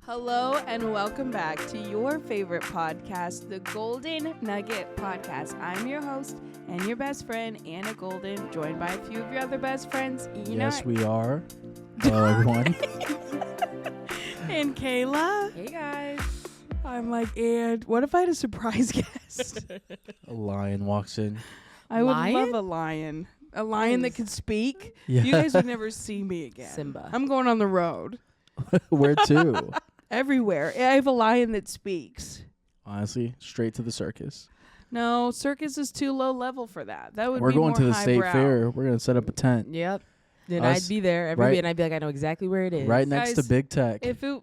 Hello and welcome back to your favorite podcast, the Golden Nugget Podcast. I'm your host and your best friend, Anna Golden, joined by a few of your other best friends, Enoch. Yes, we are. Hello, everyone. And Kayla. Hey, guys. I'm like, and what if I had a surprise guest? A lion walks in. I would Lion? love a lion. A lion that could speak. Yeah. You guys would never see me again. Simba. I'm going on the road. Where to? Everywhere. I have a lion that speaks. Honestly, straight to the circus. No, circus is too low level for that. That would We're be going more to the state highbrow. fair. We're going to set up a tent Yep. Then Us- I'd be there every right- day, and I'd be like, I know exactly where it is. right next to Guys, Big Tech. If it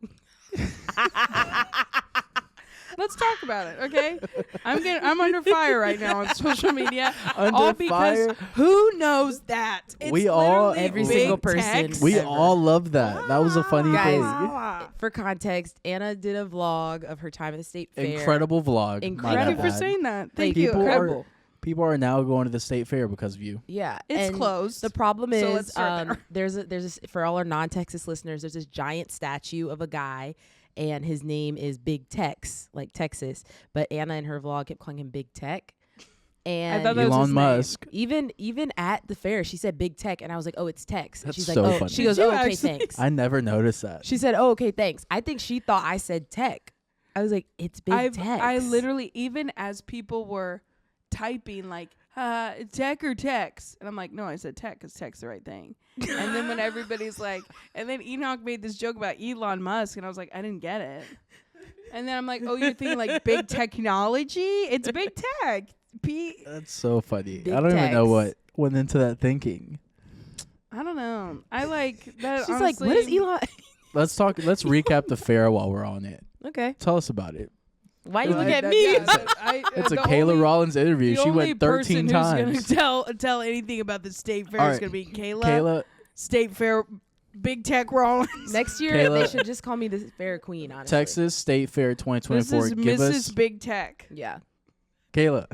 Let's talk about it, okay? I'm under fire right now on social media. Under all because fire? who knows that? It's We all- literally Every big single person. text. We ever. all love that. That was a funny Guys, thing. For context, Anna did a vlog of her time at the state fair. Incredible vlog. Incredible. Thank you for bad. saying that. Thank Like, you. People incredible. People are now going to the state fair because of you. Yeah, It's and closed. The problem So let's is, start there. there's for all our non-Texas listeners, there's this giant statue of a guy, and his name is Big Tex, like Texas. But Anna in her vlog kept calling him Big Tech. And I thought that was his Elon name. Musk. even at the fair, she said Big Tech, and I was like, oh, it's Tex. And That's she's so like, oh, funny. she goes, Did you oh, okay, actually? thanks. I never noticed that. She said, oh, okay, thanks. I think she thought I said Tech. I was like, it's Big Tex. I literally, even as people were typing like tech or text, and I'm like, no, I said tech because tech's the right thing. And then when everybody's like, and then Enoch made this joke about Elon Musk, and I was like, I didn't get it. And then I'm like, oh, you're thinking like big technology? It's big tech. That's so funny. Big I don't even know Tex. what went into that thinking. I don't know. I like that. She's like, what is Elon? Let's recap the fair while we're on it. Okay. Tell us about it. Why you look at me? It's a Kayla Rollins interview. She went 13 times. Who's going to tell anything about the state fair All is right. going to be Kayla. Kayla, State fair, big tech Rollins. Next year, Kayla. they should just call me the fair queen, honestly. Texas State Fair This 2024. is Give Mrs. us, Big Tech. Yeah. Kayla,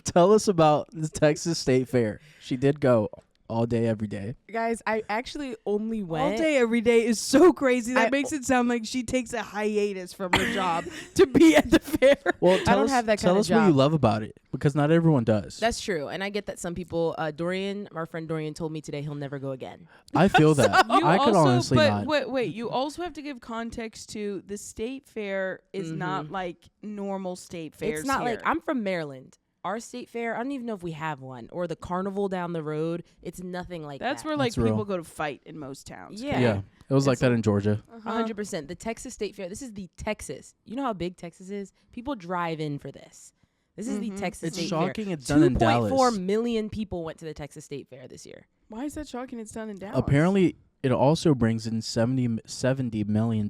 tell us about the Texas State Fair. She did go all day, every day. Guys, I actually only went. All day, every day is so crazy. That I- makes it sound like she takes a hiatus from her job to be at the fair. Well, I don't have that tell kind of us what you job. love about it, because not everyone does. That's true. And I get that some people, Dorian, our friend Dorian, told me today he'll never go again. I feel that. You I could also, honestly but not. wait. You also have to give context to the state fair is not like normal state fairs. It's not here. like, I'm from Maryland. Our state fair, I don't even know if we have one. Or the carnival down the road. It's nothing like That's that. where like That's real. people go to fight in most towns. Yeah. Yeah, it was like that in Georgia. 100%. The Texas State Fair. This is the Texas. You know how big Texas is? People drive in for this. This is the Texas It's State shocking Fair. it's done in 2.4 Dallas. million people went to the Texas State Fair this year. Why is that shocking? It's done in Dallas. Apparently, it also brings in $70 million.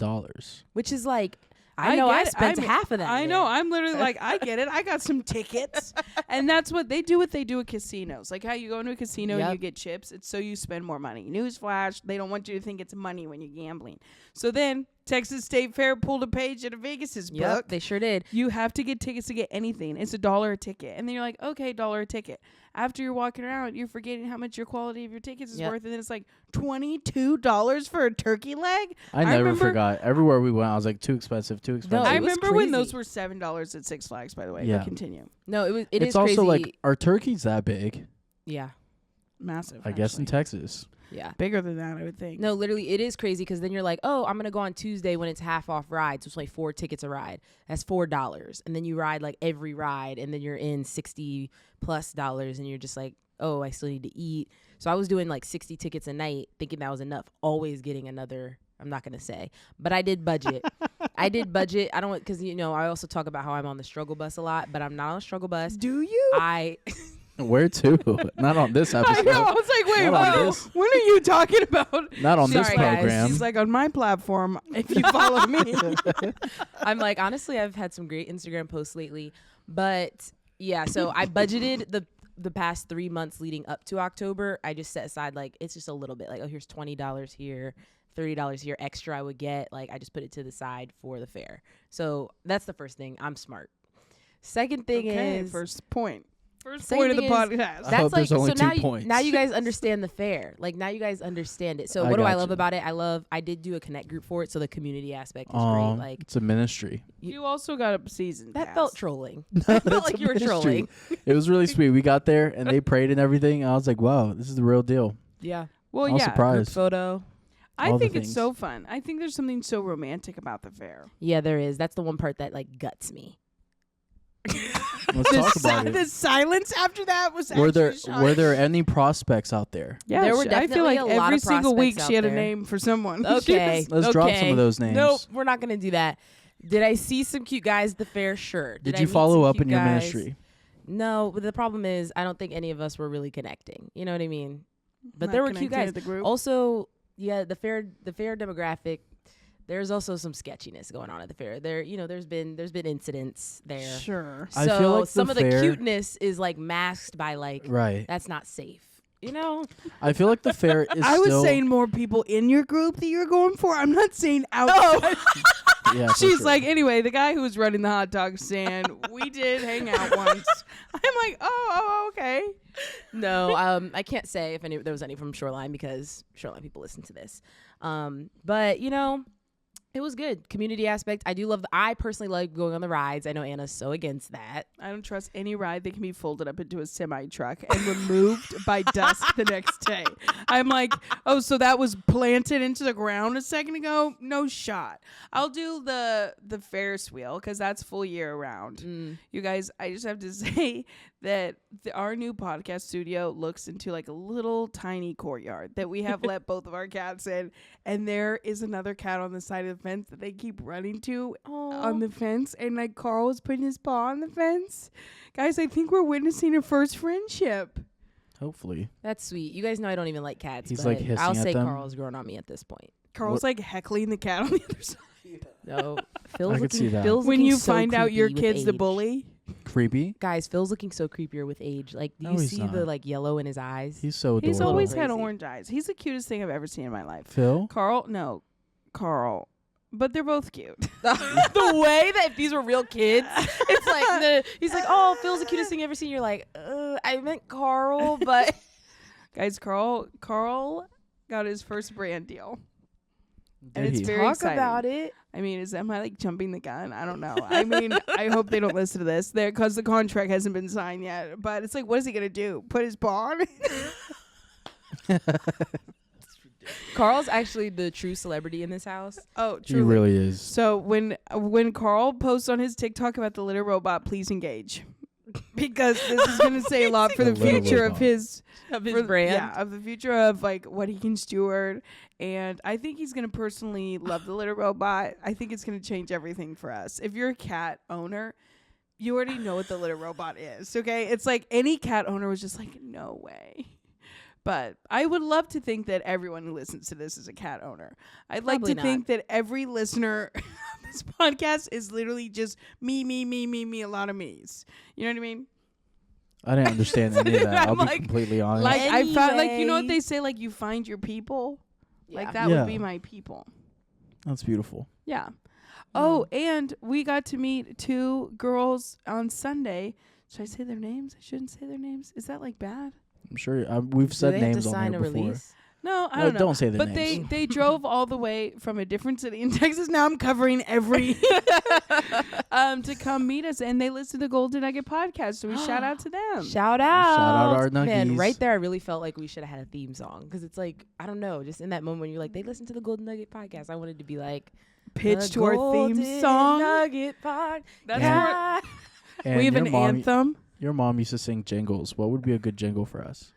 Which is like, I know I get it. spent I'm- half of that. I there. know. I'm literally like, I get it. I got some tickets. And that's what they do. What they do at casinos. Like how you go into a casino and Yep. you get chips. It's so you spend more money. Newsflash, they don't want you to think it's money when you're gambling. So then Texas State Fair pulled a page out of Vegas's book. Yep, they sure did. You have to get tickets to get anything. It's $1 a ticket. And then you're like, okay, $1 a ticket. After you're walking around, you're forgetting how much your quality of your tickets is Yep. worth. And then it's like $22 for a turkey leg. I never remember- forgot. Everywhere we went, I was like, too expensive, too expensive. I it was remember when crazy. those were $7 at Six Flags, by the way. Yeah. But continue. No, it It's is also crazy. like, our turkey's that big, yeah, Massive. I guess, in actually. Texas. yeah. Bigger than that, I would think. No, literally, it is crazy because then you're like, oh, I'm going to go on Tuesday when it's half off rides. So it's like 4 tickets a ride. That's $4. And then you ride like every ride and then you're in $60+ and you're just like, oh, I still need to eat. So I was doing like 60 tickets a night thinking that was enough. Always getting another, I'm not going to say, but I did budget. I don't, because, you know, I also talk about how I'm on the struggle bus a lot, but I'm not on a struggle bus. Do you? Where to? Not on this I episode. know. I was like, wait, Not on what? this. When are you talking about? Not on this Sorry, guys. program. She's like, on my platform, if you follow me. I'm like, honestly, I've had some great Instagram posts lately, but yeah, so I budgeted the past 3 months leading up to October. I just set aside like, it's just a little bit like, oh, here's $20 here, $30 here extra I would get. Like I just put it to the side for the fair. So that's the first thing. I'm smart. Second thing Okay, is first point. First Second point of the thing is, podcast. I hope there's only now 2 points. now you guys understand the fair. Like now you guys understand it. So I what do I got love you. about it? I did do a connect group for it, so the community aspect is Aw, great. Like it's a ministry. You also got a season that pass. felt trolling. No, That felt that's like a you were ministry. trolling. It was really sweet. We got there and they prayed and everything. And I was like, wow, this is the real deal. Yeah. Well, I was yeah. Group surprised. photo. I all the think it's things. so fun. I think there's something so romantic about the fair. Yeah, there is. That's the one part that like guts me. Let's talk about The it. silence after that was Were there actually shocking. were there any prospects out there? Yeah, There were I feel definitely like a lot every of single week prospects she had out a there. name for someone. She Okay. was- Let's drop some Okay. of those names. Nope, we're not gonna do that. Did I see some cute guys at the fair? Sure. Did I you meet follow some up cute in your guys? ministry? No, but the problem is I don't think any of us were really connecting. You know what I mean? But Not there were cute connected guys. to the group. Also, yeah, the fair demographic. There's also some sketchiness going on at the fair. There's been Oh, incidents there. Sure. I So feel like some the of the fair- cuteness is like masked by like Right. that's not safe. You know? I feel like the fair is I was still. saying more people in your group that you're going for. I'm not saying outside. Yeah, for She's sure. like, anyway, the guy who was running the hot dog stand, we did hang out once. I'm like, oh, okay. No, I can't say if there was any from Shoreline because Shoreline people listen to this. But it was good. Community aspect. I personally like going on the rides. I know Anna's so against that. I don't trust any ride that can be folded up into a semi truck and removed by dusk the next day. I'm like, oh, so that was planted into the ground a second ago? No shot. I'll do the Ferris wheel because that's full year round. You guys, I just have to say that our new podcast studio looks into like a little tiny courtyard that we have let both of our cats in, and there is another cat on the side of the fence that they keep running to on the fence, and like Carl was putting his paw on the fence. Guys, I think we're witnessing a first friendship. Hopefully. That's sweet. You guys know I don't even like cats. He's, but like, hissing I'll at say them. Carl's grown on me at this point. Carl's like heckling the cat on the other side. No, Phil's I could looking, see that. Phil's When looking you so find out your creepy with kid's the age. bully. Creepy. Guys, Phil's looking so creepier with age. Like, do No, you he's see not. the like yellow in his eyes? He's so adorable. He's always had Crazy. orange eyes. He's the cutest thing I've ever seen in my life. Phil. Carl. But they're both cute. The way that if these were real kids, it's like he's like, oh, Phil's the cutest thing I've ever seen. You're like, I meant Carl, but Guys, Carl got his first brand deal. And Did it's he? very talk exciting. about it. I mean, am I like jumping the gun? I don't know. I mean, I hope they don't listen to this there because the contract hasn't been signed yet. But it's like, what is he gonna do? Put his paw on it? Carl's actually the true celebrity in this house. Oh, He truly. really is. So when Carl posts on his TikTok about the litter robot, please engage. Because this is going to say a lot for The the litter future robot. of his brand. Yeah, of the future of like what he can steward. And I think he's going to personally love the litter robot. I think it's going to change everything for us. If you're a cat owner, you already know what the litter robot is, okay? It's like any cat owner was just like, no way. But I would love to think that everyone who listens to this is a cat owner. I'd like Probably to think that every listener of this podcast is literally just me, a lot of me's. You know what I mean? I didn't understand any of that. I'll I'm be like- completely honest. Like I found, like, you know what Anyway. they say, like you find your people. Yeah. Like that Yeah. would be my people. That's beautiful. Yeah. Oh, and we got to meet 2 girls on Sunday. Should I say their names? I shouldn't say their names. Is that like bad? I'm sure we've Do said they have names to on sign there a before. release? No, I No, don't know. don't say their But names. they drove all the way from a different city in Texas. Now I'm covering every to come meet us, and they listen to Golden Nugget podcast. So we shout out to them. Shout out our Man, nuggies. right there, I really felt like we should have had a theme song because it's like I don't know, just in that moment when you're like they listen to the Golden Nugget podcast. I wanted to be like Pitch the to our theme Golden song. Nugget pod. That's Yeah. And we have your an mom, anthem. Your mom used to sing jingles. What would be a good jingle for us?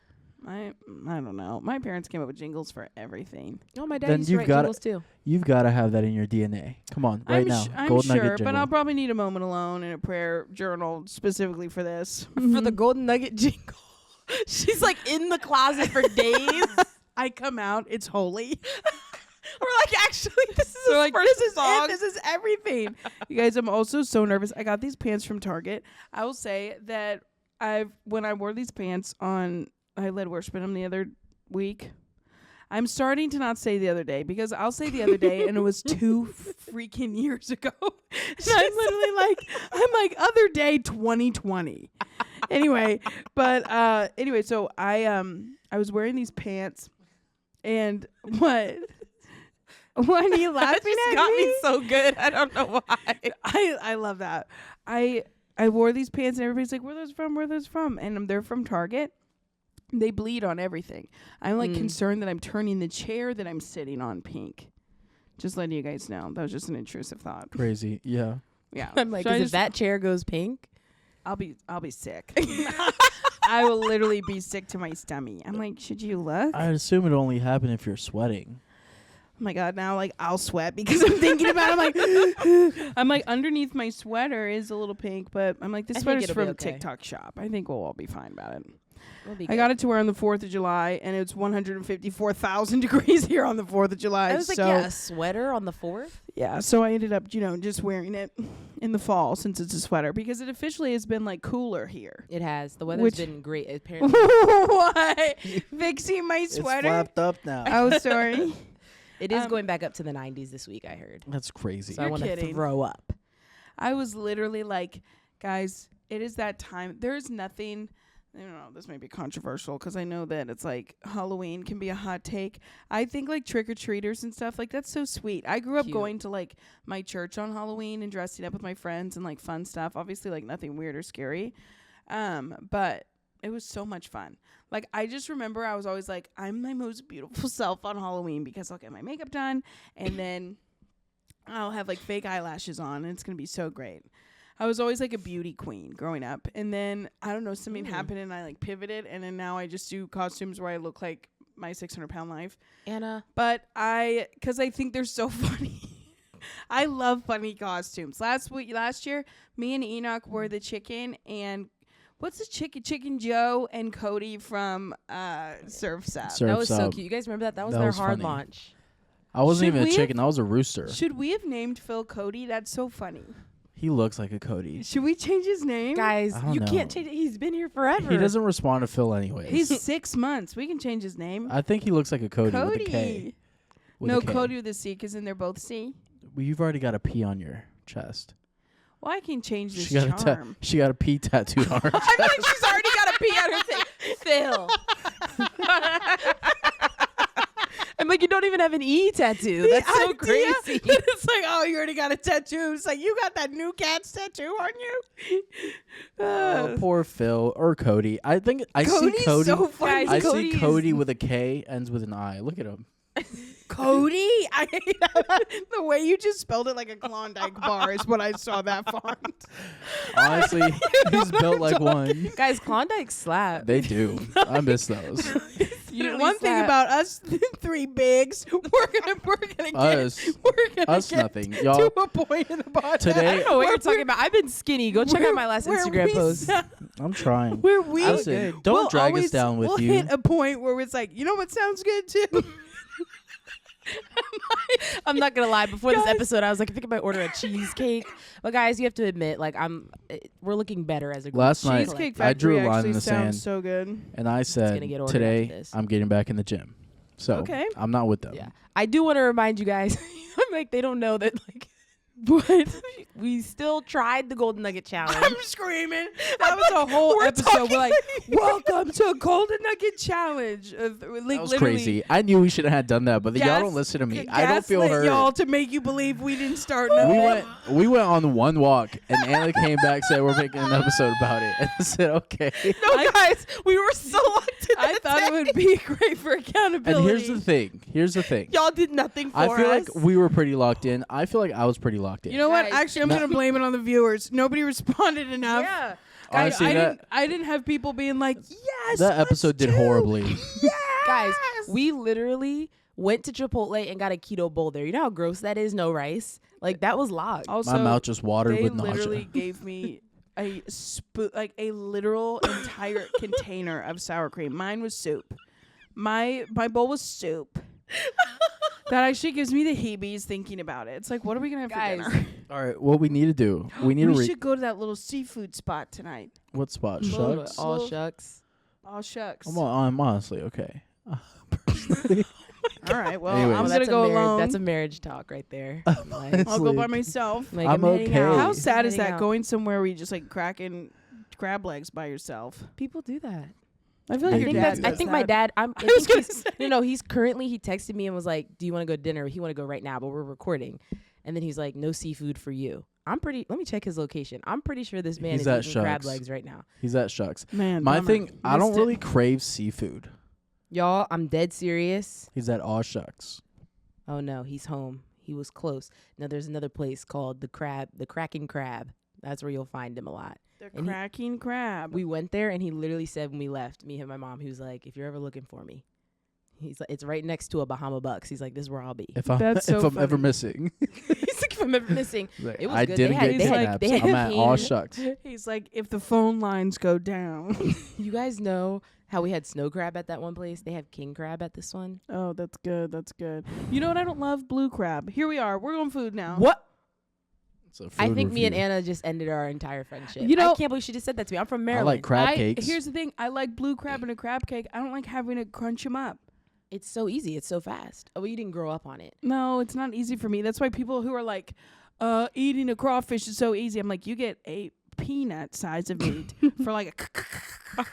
I don't know. My parents came up with jingles for everything. Oh, my dad Then used to you've write got jingles too. You've got to have that in your DNA. Come on, right now. I'm Golden sure, Nugget but jingle. I'll probably need a moment alone and a prayer journal specifically for this. For the Golden Nugget jingle. She's like in the closet for days. I come out, it's holy. We're like, actually, this is So like, first this is song. it. This is everything. You guys, I'm also so nervous. I got these pants from Target. I will say that when I wore these pants on, I led worship in them the other week. I'm starting to not say the other day because I'll say the other day and it was 2 freaking years ago. And I'm literally like, other day 2020. Anyway, so I was wearing these pants, and what? Why are you laughing That at got me? me so good. I don't know why. I love that. I wore these pants, and everybody's like, "Where are those from? Where are those from?" And they're from Target. They bleed on everything. I'm like concerned that I'm turning the chair that I'm sitting on pink. Just letting you guys know. That was just an intrusive thought. Crazy. Yeah. Yeah. I'm like, So if that chair goes pink, I'll be sick. I will literally be sick to my stomach. I'm like, should you look? I'd assume it only happen if you're sweating. Oh my God, now like I'll sweat because I'm thinking about it. I'm like underneath my sweater is a little pink, but I'm like, this I think sweater's it'll from be okay. TikTok shop. I think we'll all be fine about it. we'll be I good. got it to wear on the 4th of July, and it's 154,000 degrees here on the 4th of July. I was like, so yeah, a sweater on the 4th? yeah, so I ended up, just wearing it in the fall since it's a sweater because it officially has been like cooler here. It has. The weather's Which- been great. Apparently, What? Fixing my sweater? It's flapped up now. Oh, sorry. it is going back up to the 90s this week, I heard. That's crazy. So I You're want to kidding. throw up. I was literally like, guys, it is that time. There's nothing. I don't know. This may be controversial because I know that it's like Halloween can be a hot take. I think like trick or treaters and stuff like that's so sweet. I grew up Cute. going to like my church on Halloween and dressing up with my friends and like fun stuff. Obviously, like nothing weird or scary, but it was so much fun. Like I just remember I was always like, I'm my most beautiful self on Halloween because I'll get my makeup done and then I'll have like fake eyelashes on and it's gonna be so great. I was always like a beauty queen growing up, and then I don't know, something happened and I like pivoted, and then now I just do costumes where I look like my 600-pound life. Anna, Because I think they're so funny. I love funny costumes. Last year, me and Enoch were the chicken, and what's the Chicken Joe and Cody from Surf's Up. that was Surf's so Up. cute. You guys remember that? That was That their was hard funny. launch. I wasn't Should even a we chicken. I was a rooster. Should we have named Phil Cody? That's so funny. He looks like a Cody. Should we change his name? Guys, I don't you know. can't change it. He's been here forever. He doesn't respond to Phil anyways. He's 6 months. We can change his name. I think he looks like a Cody, with a K. Cody. With No, a K. Cody with a C, because then they're both C. Well, you've already got a P on your chest. Well, I can change this She got charm. she got a P tattooed on her. I feel like she's already got a pee on her thing. Phil. I'm like, you don't even have an E tattoo. That's so crazy. It's like, oh, you already got a tattoo. It's like, you got that new cat's tattoo on you? Oh, poor Phil or Cody. I think I Cody's see Cody. so funny. Guys, I Cody see is- Cody with a K, ends with an I. Look at him. Cody? I hate that. The way you just spelled it like a Klondike bar is what I saw that font. Honestly, he's built like one. Guys, Klondike slap. They do. I miss those. One thing about us three bigs, we're gonna Us. get Us get nothing. Y'all, to a point in the podcast Today- I don't know what where you're talking about. I've been skinny. Go check out my last where Instagram we post. sound- I'm trying. Where we Listen, don't we'll drag us always- down with we'll you. hit a point where it's like, you know what sounds good too? I'm not gonna lie. Before this Guys. episode, I was like, I think I might order a cheesecake. But guys, you have to admit, like, we're looking better as a group. Last night, Cheesecake I drew Factory a line actually in the sounds sand. so good. And I said, gonna get ordered today after this. I'm getting back in the gym. So Okay. I'm not with them. Yeah, I do want to remind you guys. I'm like, they don't know that, like, what we still tried the Golden Nugget challenge. I'm screaming. That was a whole We're episode. We're like, talking- welcome to Golden Nugget Challenge. That was crazy. I knew we should have had done that, but y'all don't listen to me. I don't feel hurt. y'all to make you believe we didn't start nothing. We went on one walk, and Anna came back said we're making an episode about it, and I said okay. No, guys, we were so locked in. I thought it would be great for accountability. And here's the thing. Y'all did nothing for us. I feel like we were pretty locked in. I feel like I was pretty locked in. You know what? Guys. Actually, I'm going to blame it on the viewers. Nobody responded enough. Yeah. Guys, Honestly, I didn't have people being like, yes. that episode did horribly. Guys, we literally went to Chipotle and got a keto bowl there. You know how gross that is? No rice. Like, that was locked. Also, My mouth just watered they with literally nausea. gave me a like a literal entire container of sour cream. Mine was soup. My bowl was soup. That actually gives me the heebies thinking about it. It's like, what are we gonna have Guys. for dinner? All right, what we need to do? We need We to should go to that little seafood spot tonight. what spot? Love Shucks. it. All shucks. Oh shucks. I'm honestly okay. All right. Well, Anyways. I'm Well, gonna go alone. That's a marriage talk right there. I'll go by Honestly. myself. Like, I'm heading okay. out. How sad is Heading that? out. Going somewhere where you just like cracking eat crab legs by yourself. People do that. I feel like I your think dad that's. I does think that. my dad. I was think gonna he's. say. No, he's currently. He texted me and was like, "Do you want to go to dinner?" He want to go right now, but we're recording. And then he's like, "No seafood for you." Let me check his location. I'm pretty sure this man He's is at eating crab Shucks. legs right now. He's at Shucks. Man, My bummer. thing, I don't Missed it. really crave seafood. Y'all, I'm dead serious. He's at Aw Shucks. Oh no, he's home. He was close. Now there's another place called the Cracking Crab. That's where you'll find him a lot. The And he- cracking crab. We went there and he literally said when we left, me and my mom, he was like, "If you're ever looking for me," he's like, "It's right next to a Bahama Bucks." He's like, "This is where I'll be." If I'm That's so if I'm ever funny. missing, He's like, "If I'm ever missing." like, It was I good. didn't They get had- kidnapped. they had I'm at Aw cane. Shucks. He's like, if the phone lines go down. You guys know how we had snow crab at that one place? They have king crab at this one. Oh, that's good. That's good. You know what? I don't love blue crab. Here we are. We're on food now. What? It's a I food think me and review. Anna just ended our entire friendship. You know- I can't believe she just said that to me. I'm from I Maryland. like crab cakes. Here's the thing. I like blue crab and a crab cake. I don't like having to crunch them up. It's so easy. It's so fast. Oh, well, you didn't grow up on it. No, it's not easy for me. That's why people who are like, eating a crawfish is so easy. I'm like, you get a peanut size of meat for like a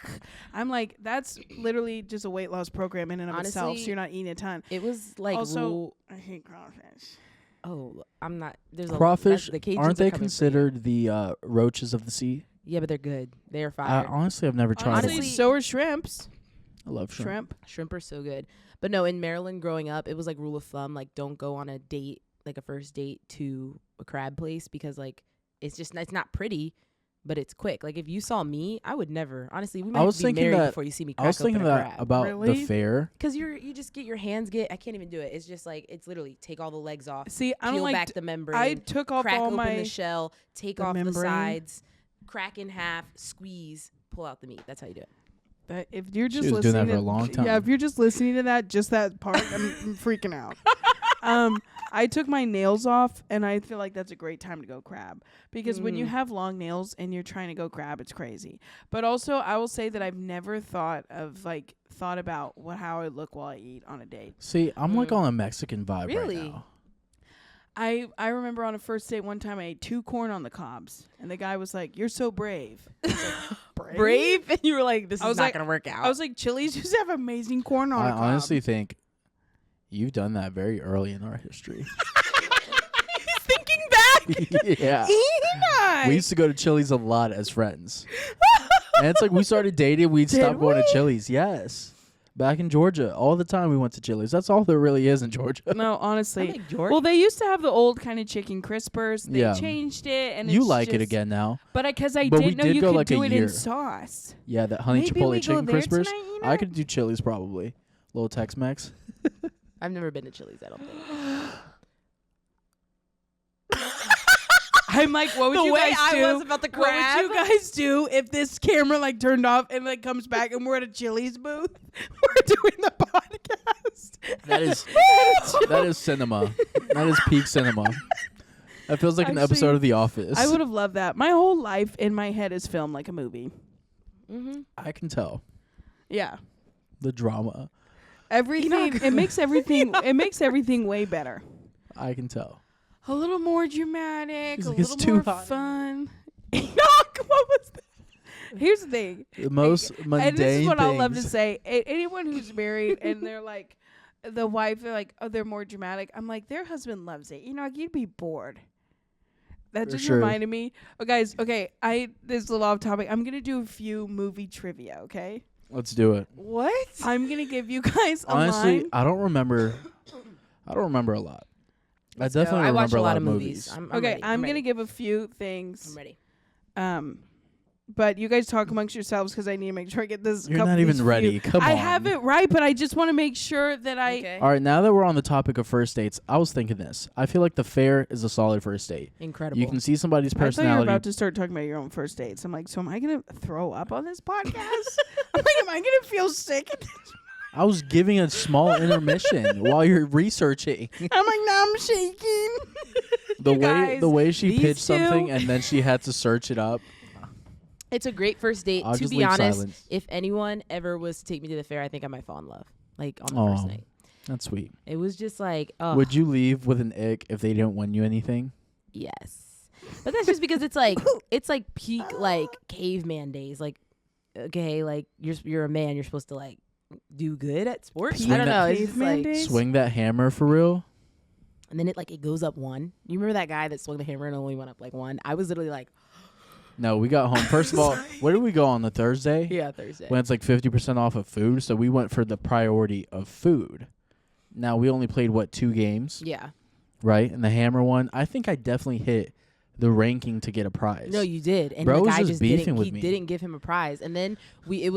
I'm like, that's literally just a weight loss program in and of itself, so Honestly, you're not eating a ton. It was like Also, I hate crawfish. Oh, I'm not. There's Crawfish, a the Cajuns aren't are they coming for you. considered the roaches of the sea? Yeah, but they're good. They are fire. Honestly, I've never tried Honestly, one. so are shrimps. I love shrimp. Shrimp are so good. But no, in Maryland growing up, it was like rule of thumb, like don't go on a date, like a first date to a crab place because like it's not pretty, but it's quick. Like if you saw me, I would never. Honestly, we might was have to be thinking married that- before you see me I crack was thinking open a that crab. about Really? the fair. Because you just get your hands I can't even do it. It's just like it's literally take all the legs off, See, I peel don't like. back the membrane, I took off crack all open my. the shell, take the off the membrane. sides, crack in half, squeeze, pull out the meat. That's how you do it. But if you're just was listening doing that for to, a long yeah, time. if you're just listening to that, just that part, I'm freaking out. I took my nails off, and I feel like that's a great time to go crab because when you have long nails and you're trying to go crab, it's crazy. But also, I will say that I've never thought about how I look while I eat on a date. See, I'm like on a Mexican vibe Really? right now. I remember on a first date one time I ate 2 corn on the cobs, and the guy was like, "You're so brave." I was like, Brave, and you were like, "This I is was not like- gonna work out." I was like, Chili's used to have amazing corn on I a cob. honestly think you've done that very early in our history. thinking back. Yeah. Enoch! We used to go to Chili's a lot as friends. And it's like we started dating, we'd stop going to Chili's. Yes. Back in Georgia, all the time we went to Chili's. That's all there really is in Georgia. No, honestly. I like George. Well, they used to have the old kind of chicken crispers. They Yeah. changed it, and You it's like it just- again now. But because I But we didn't know did you go could like a do it year. in sauce. Yeah, that honey Maybe chipotle we go chicken there crispers. tonight, you I know? could do Chili's probably. Little Tex-Mex. I've never been to Chili's. I don't think. I'm like, what would The you way guys I do? was about the What would you crab. guys do if this camera like turned off and like comes back and we're at a Chili's booth? We're doing the podcast. That is that is cinema. That is peak cinema. That feels like an Actually, episode of The Office. I would have loved that. My whole life in my head is filmed like a movie. Mm-hmm. I can tell Yeah. the drama. Everything it makes everything way better. I can tell. A little more dramatic, She's a like, "It's little too more hot." fun. Enoch, what was that? Here's the thing. The most mundane And this is what I love to things. say. Anyone who's married and they're like, the wife, they're like, oh, they're more dramatic. I'm like, their husband loves it. You know, you'd be bored. That For just sure. reminded me. Oh, guys, okay, this is a little off topic. I'm going to do a few movie trivia, okay? Let's do it. What? I'm going to give you guys a Honestly, line. I don't remember a lot. Let's go. definitely I watch remember a lot of movies. I'm Okay, ready. I'm going to ready. give a few things. I'm ready. But you guys talk amongst yourselves because I need to make sure I get this. You're couple not of these even for ready. you. Come I on. have it right, but I just want to make sure that I. Okay. All right, now that we're on the topic of first dates, I was thinking this. I feel like the fair is a solid first date. Incredible. You can see somebody's I thought you were personality. about to start talking about your own first dates. I'm like, so am I going to throw up on this podcast? I'm like, am I going to feel sick? I was giving a small intermission while you're researching. I'm like, now I'm shaking. The way she these pitched something two- and then she had to search it up. It's a great first date. I'll To just be leave honest, silence. if anyone ever was to take me to the fair, I think I might fall in love. Like on the first Aw. night. That's sweet. It was just like, oh, Would you leave with an ick if they didn't win you anything? yes. But that's just because it's like peak like caveman days. Like, okay, like you're a man, you're supposed to like do good at sports. Swing I don't that know. It's just caveman like, days? Swing that hammer for real. and then it goes up one. You remember that guy that swung the hammer and only went up like one? I was literally like, No, we got home. First of all, where did we go on the Thursday? yeah, Thursday. When it's like 50% off of food. So we went for the priority of food. Now, we only played, 2 games? Yeah. Right? And the hammer one, I think I definitely hit the ranking to get a prize. No, you did. And Bro the was guy just just beefing didn't. with He me. didn't give him a prize. And then it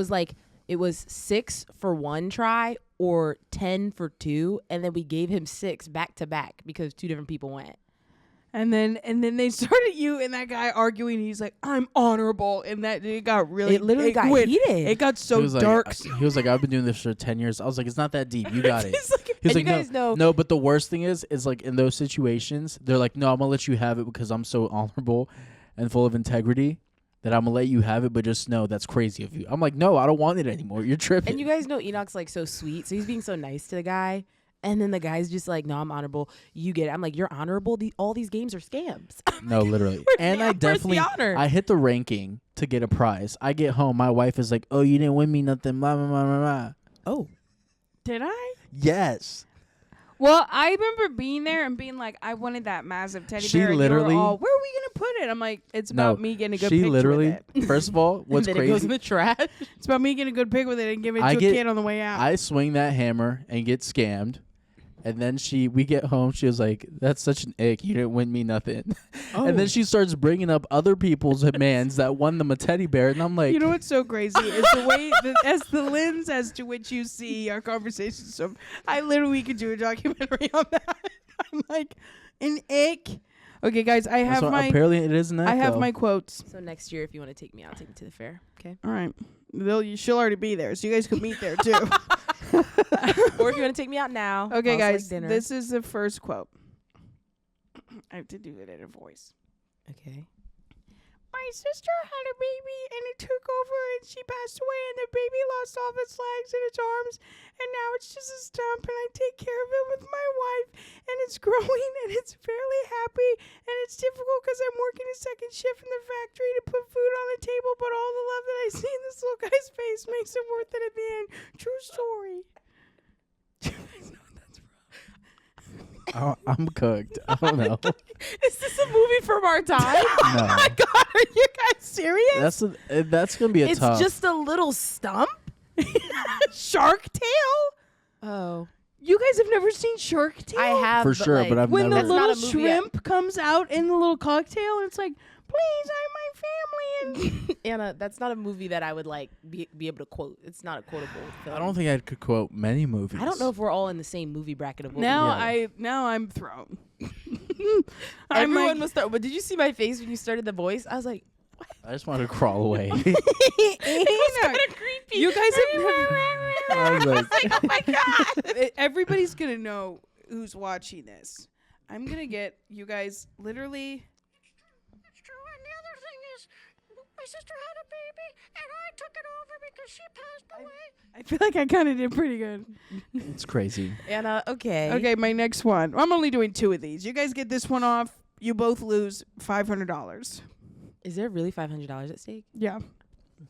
was 6 for one try or 10 for 2, and then we gave him 6 back to back because 2 different people went. And then they started you and that guy arguing. He's like, "I'm honorable," and that it got really. It literally got went- heated. It got He so was dark. He was like, I've been doing this for 10 years. I was like, it's not that deep. You got it. He's like, He was And like, you guys know- no, but the worst thing is like in those situations, they're like, no, I'm gonna let you have it because I'm so honorable and full of integrity that I'm gonna let you have it, but just know that's crazy of you. I'm like, no, I don't want it anymore. You're tripping. And you guys know Enoch's like so sweet, so he's being so nice to the guy. And then the guy's just like, no, I'm honorable. You get it. I'm like, you're honorable. All these games are scams. No, literally. And I where's the definitely, honor? I hit the ranking to get a prize. I get home, my wife is like, oh, you didn't win me nothing. Blah, blah, blah, blah, blah. Oh. did I? Yes. Well, I remember being there and being like, I wanted that massive teddy She bear. And literally- you were all, where are we gonna put it? I'm like, it's No, about me getting a good she picture literally, with it. first of all, what's and then it goes crazy, in the trash. It's about me getting a good pic with it and giving it I to get- a kid on the way out. I swing that hammer and get scammed. And then we get home, she was like, that's such an ick. You didn't win me nothing. And then she starts bringing up other people's demands that won them a teddy bear. And I'm like, You know what's so crazy is the way, as the lens as to which you see our conversations. So I literally could do a documentary on that. I'm like, an ick. Okay, guys, I have so my apparently it is an echo. I have my quotes. So next year, if you want to take me out, take me to the fair. Okay. All right, she'll already be there, so you guys could meet there too. Or if you want to take me out now. Okay, also like guys, dinner. this is the first quote. I have to do it in a voice. Okay. My sister had a baby and it took over and she passed away and the baby lost all of its legs and its arms and now it's just a stump and I take care of it with my wife and it's growing and it's fairly happy and it's difficult because I'm working a second shift in the factory to put food on the table, but all the love that I see in this little guy's face makes it worth it at the end. True story. Do you guys know what that's from? Oh, I'm cooked. I don't know. Is this a movie from our time? No. Oh my God, are you guys serious? That's going to be a It's tough. just a little stump. Shark Tale? Oh, You guys have never seen Shark Tale? I have For sure, but I've When never. the That's not little a movie yet. shrimp comes out in the little cocktail, and it's like, please, I'm my family. And Anna, that's not a movie that I would like be able to quote. It's not a quotable film. I don't think I could quote many movies. I don't know if we're all in the same movie bracket of what now Yeah. I'm thrown. everyone like, must start. But did you see my face when you started the voice? I was like, I just want to crawl away. it was kind of creepy. You guys have never. I was like, oh my god. Everybody's gonna know who's watching this. I'm gonna get you guys literally. It's true, and the other thing is, my sister had a baby, and I took it over because she passed away. I feel like I kind of did pretty good. it's crazy. Anna, okay. Okay, my next one. I'm only doing 2 of these. You guys get this one off. You both lose $500. Is there really $500 at stake? Yeah.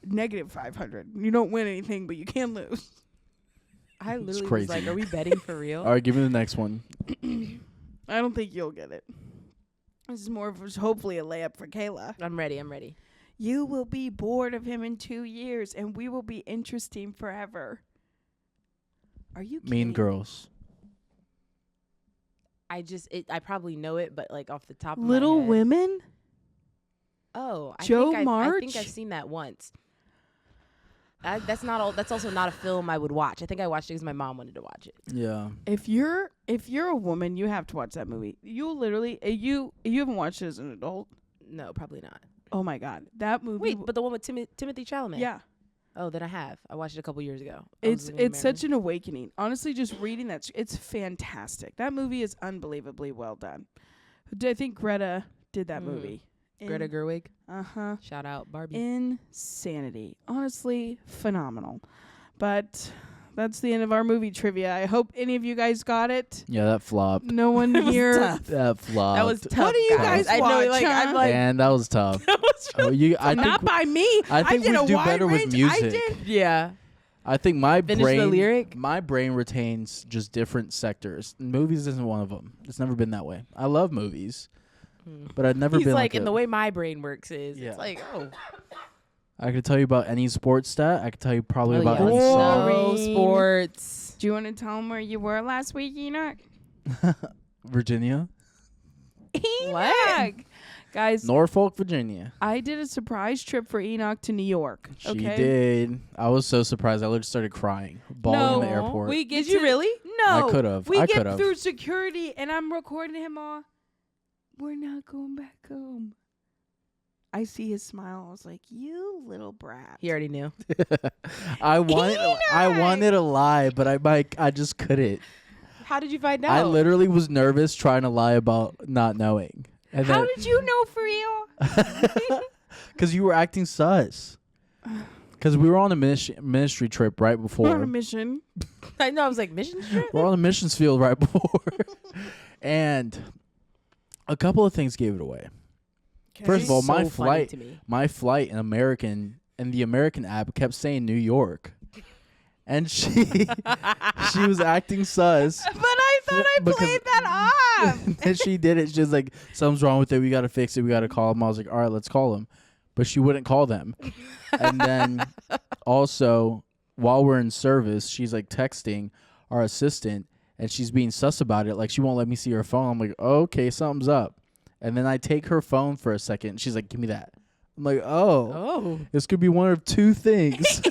Negative 500. You don't win anything, but you can lose. I literally was crazy. like, are we betting for real? All right, give me the next one. I don't think you'll get it. This is more of hopefully a layup for Kayla. I'm ready. I'm ready. You will be bored of him in 2 years, and we will be interesting forever. Are you kidding? Mean Girls. I probably know it, but like off the top of Little my head. Women? Oh, Joe I think March? I've seen that once. That's not all. That's also not a film I would watch. I think I watched it because my mom wanted to watch it. Yeah. If you're a woman, you have to watch that movie. You'll literally you haven't watched it as an adult. No, probably not. Oh my God, that movie. Wait, but the one with Timothy Chalamet. yeah, Oh, then I have. I watched it a couple years ago. it's such an awakening. Honestly, just reading that, it's fantastic. That movie is unbelievably well done. I think Greta did that movie. Greta Gerwig. Uh-huh. Shout out Barbie. Insanity. Honestly, phenomenal. But that's the end of our movie trivia. I hope any of you guys got it. Yeah, that flopped. No one here. That flopped. That was tough. What do you guys I know, watch, like, huh? I'm like, And that was tough. that was really I Not think by me. I think did we a do wide better with range. music. I did. yeah. I think my Finish the lyric? brain retains just different sectors. Movies isn't one of them. It's never been that way. I love movies, but I've never He's been like, like in the way my brain works is, Yeah. it's like, oh, I could tell you about any sports stat. I could tell you probably about yeah, any let's song. go sports. Do you want to tell them where you were last week, Enoch? Virginia, What? Guys, Norfolk, Virginia. I did a surprise trip for Enoch to New York. She Okay? did. I was so surprised. I literally started crying, bawling in the No, airport. We get Did you to- really? No. I could've. We I get could've. through security, and I'm recording him all. We're not going back home. I see his smile. I was like, "You little brat." He already knew. I wanted to lie, but I just couldn't. How did you find out? I literally was nervous trying to lie about not knowing. And How did you know for real? Because you were acting sus. Because we were on a ministry trip right before. We're on a mission. I know. I was like, mission trip? We're on the missions field right before. And a couple of things gave it away. First of all, So my funny to me. flight in the American app kept saying New York. And she was acting sus. But I thought I Because- played that off. And she did it. She was like, something's wrong with it. We got to fix it. We got to call them. I was like, all right, let's call them. But she wouldn't call them. And then also, while we're in service, she's like texting our assistant and she's being sus about it. Like, she won't let me see her phone. I'm like, oh, okay, something's up. And then I take her phone for a second. She's like, give me that. I'm like, oh, this could be one of two things.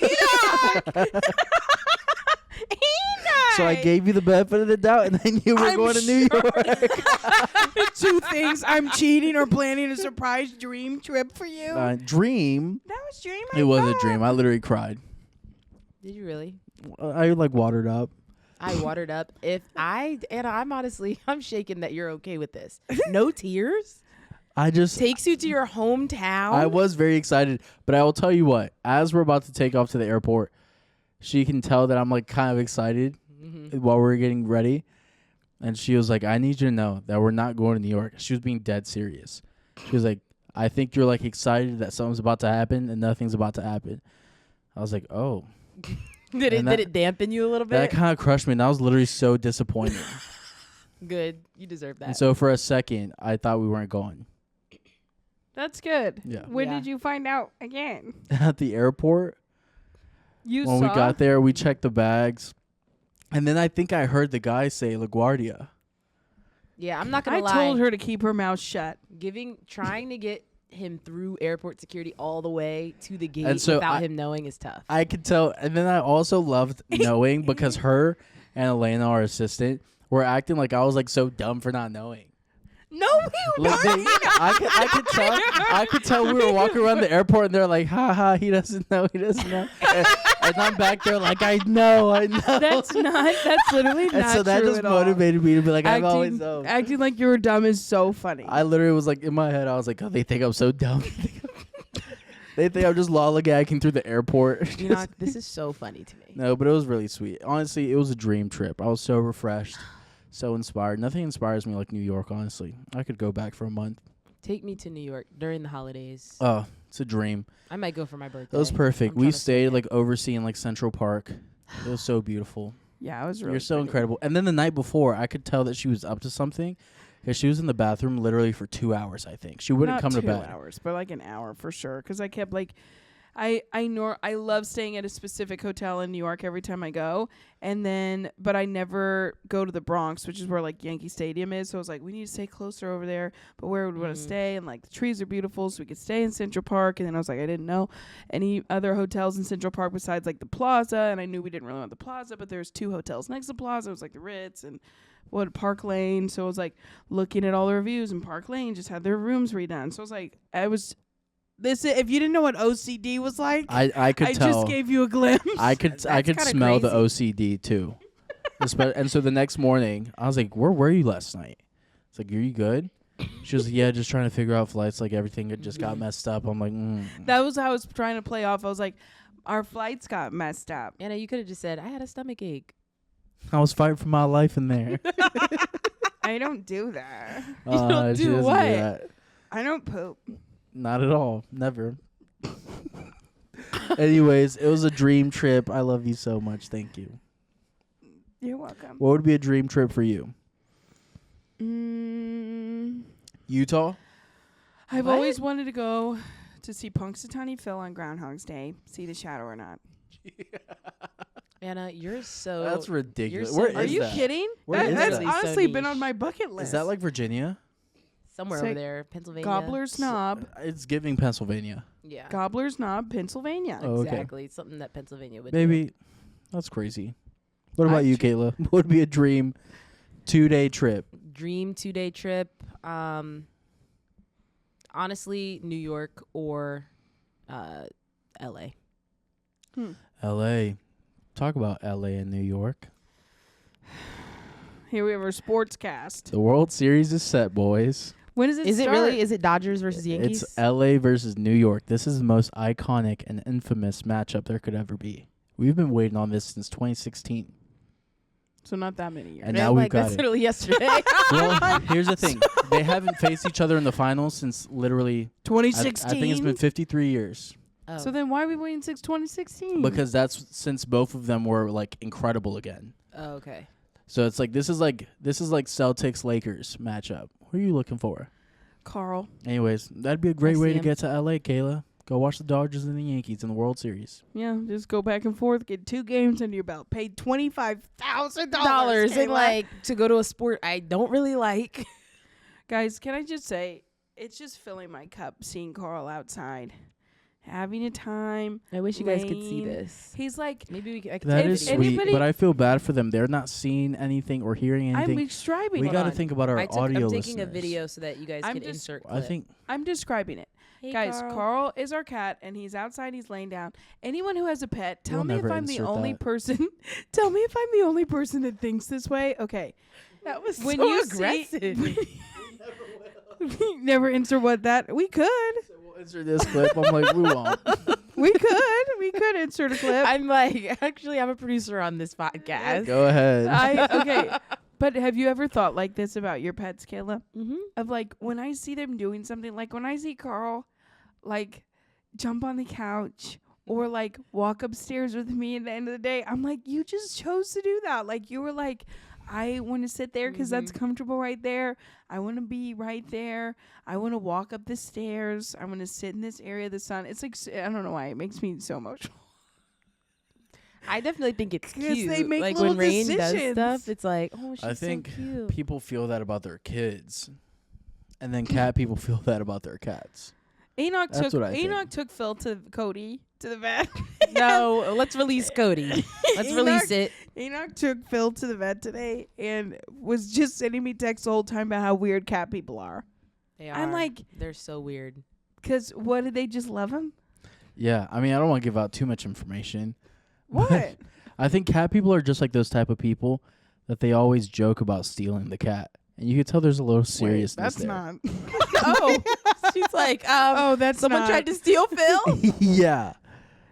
So I gave you the benefit of the doubt, and then you were I'm going to New York. Two things. I'm cheating or planning a surprise dream trip for you. Dream. That was dream. It was a dream. I literally cried. Did you really? I like watered up. I watered up. I'm honestly, I'm shaking that you're okay with this. No tears? I just Takes you to your hometown? I was very excited, but I will tell you what. As we're about to take off to the airport, she can tell that I'm like kind of excited while we're getting ready, and she was like, "I need you to know that we're not going to New York." She was being dead serious. She was like, "I think you're like excited that something's about to happen, and nothing's about to happen." I was like, "Oh." Did it dampen you a little bit? That kind of crushed me, and I was literally so disappointed. Good. You deserve that. And so for a second, I thought we weren't going. That's good. Yeah. When Yeah. did you find out again? At the airport, You when saw. we got there, we checked the bags. And then I think I heard the guy say LaGuardia. yeah, I'm not gonna I lie. told her to keep her mouth shut. Trying to get him through airport security all the way to the gate And so without him knowing is tough. I could tell. And then I also loved knowing because her and Elena, our assistant, were acting like I was like so dumb for not knowing. No, you Like I could tell we were walking around the airport and they're like, ha ha, he doesn't know. And I'm back there like, I know. That's literally not And so that true just at all. motivated me to be like, I've always Acting, known. acting like you were dumb is so funny. I literally was like, in my head, I was like, oh, they think I'm so dumb. They think I'm just lollygagging through the airport. You know, this is so funny to me. No, but it was really sweet. Honestly, it was a dream trip. I was so refreshed, so inspired. Nothing inspires me like New York, honestly. I could go back for a month. Take me to New York during the holidays. Oh, it's a dream. I might go for my birthday. It was perfect. I'm We trying to stayed sneak like overseeing like Central Park. It was so beautiful. yeah, I was really You're so pretty. incredible. And then the night before, I could tell that she was up to something because she was in the bathroom literally for 2 hours, I think. She wouldn't Not come to 2 bed. hours, but like an hour for sure. Because I kept like, I love staying at a specific hotel in New York every time I go, but I never go to the Bronx, which is where like Yankee Stadium is. So I was like, we need to stay closer over there, but where would we want to stay? And like the trees are beautiful, so we could stay in Central Park. And then I was like, I didn't know any other hotels in Central Park besides like the Plaza, and I knew we didn't really want the Plaza, but there's 2 hotels next to the Plaza. It was like the Ritz and Park Lane. So I was like looking at all the reviews, and Park Lane just had their rooms redone. So I was like, if you didn't know what OCD was like, I could tell. just gave you a glimpse. I could kinda smell the crazy. OCD too. And so the next morning, I was like, "Where were you last night?" It's like, "Are you good?" She was like, "Yeah, just trying to figure out flights. Like everything had just got messed up." I'm like, That was how I was trying to play off. I was like, our flights got messed up. Anna, you could have just said, I had a stomach ache. I was fighting for my life in there. I don't do that. She do doesn't what? that. I don't poop. Not at all. Never. Anyways, it was a dream trip. I love you so much. Thank you. You're welcome. What would be a dream trip for you? Utah? I've What? always wanted to go to see Punxsutawney Phil on Groundhog's Day. See the shadow or not. Anna, you're so... That's ridiculous. so Where nice. Are is you that? kidding? Where is That's that? honestly So been on niche. my bucket list. Is that like Virginia? Somewhere It's over like there, Pennsylvania. Gobbler's Knob? It's giving Pennsylvania. Yeah. Gobbler's Knob, Pennsylvania. Oh, okay. Exactly. It's something that Pennsylvania would do. Maybe. That's crazy. What about I you, tr- Kayla? What would be a dream 2-day trip? Dream 2-day trip. Honestly, New York or LA. L.A. Talk about L.A. and New York. Here we have our sports cast. The World Series is set, boys. When does it Is it start? really? Is it Dodgers versus Yankees? It's L.A. versus New York. This is the most iconic and infamous matchup there could ever be. We've been waiting on this since 2016. So not that many years. And now we've got that's it. literally yesterday. Well, here's the thing. They haven't faced each other in the finals since literally, I 2016. think it's been 53 years. Oh. So then why are we waiting since 2016? Because that's since both of them were like incredible again. Oh, okay. So it's like this is like Celtics Lakers matchup. What are you looking for? Carl. Anyways, that'd be a great I way see to him. get to LA, Kayla. Go watch the Dodgers and the Yankees in the World Series. Yeah, just go back and forth, get 2 games under your belt, paid $25,000 Dollars and Kayla. like to go to a sport I don't really like. Guys, can I just say, it's just filling my cup seeing Carl outside, having a time. I wish you guys could see Lane. this. He's like, Maybe we could. I could That take a is video. sweet, anybody- but I feel bad for them. They're not seeing anything or hearing anything. I'm describing We it. got to on. think about our audio I'm taking a listeners. video so that you guys I'm can just- insert. I think I'm describing it. Hey, Guys, Carl is our cat, and he's outside. He's laying down. Anyone who has a pet, tell We'll me if never I'm the insert only that. person. Tell me if I'm the only person that thinks this way. Okay, that was when so you aggressive. we never answer what that we could. we'll insert this clip. I'm like, we won't. We could insert a clip. I'm like, actually, I'm a producer on this podcast. Go ahead. Okay, but have you ever thought like this about your pets, Kayla? Mm-hmm. Of like when I see them doing something, like when I see Carl, like jump on the couch or like walk upstairs with me at the end of the day, I'm like, you just chose to do that. Like you were like, I want to sit there because that's comfortable right there. I want to be right there. I want to walk up the stairs. I want to sit in this area of the sun. It's like, I don't know why it makes me so emotional. I definitely think it's 'Cause cute. they make like little when Rain does decisions. stuff, it's like, oh, she's I think so cute. people feel that about their kids, and then cat people feel that about their cats. Enoch That's what I think. Enoch took Phil to Cody to the vet. No, let's release Cody. Let's release it. Enoch took Phil to the vet today and was just sending me texts the whole time about how weird cat people are. They I'm are. like, They're so weird. because what did they just love him? Yeah, I mean, I don't want to give out too much information. What? I think cat people are just like those type of people that they always joke about stealing the cat, and you can tell there's a little seriousness That's there. not. Oh, she's like, Oh, that's someone not. tried to steal Phil. Yeah,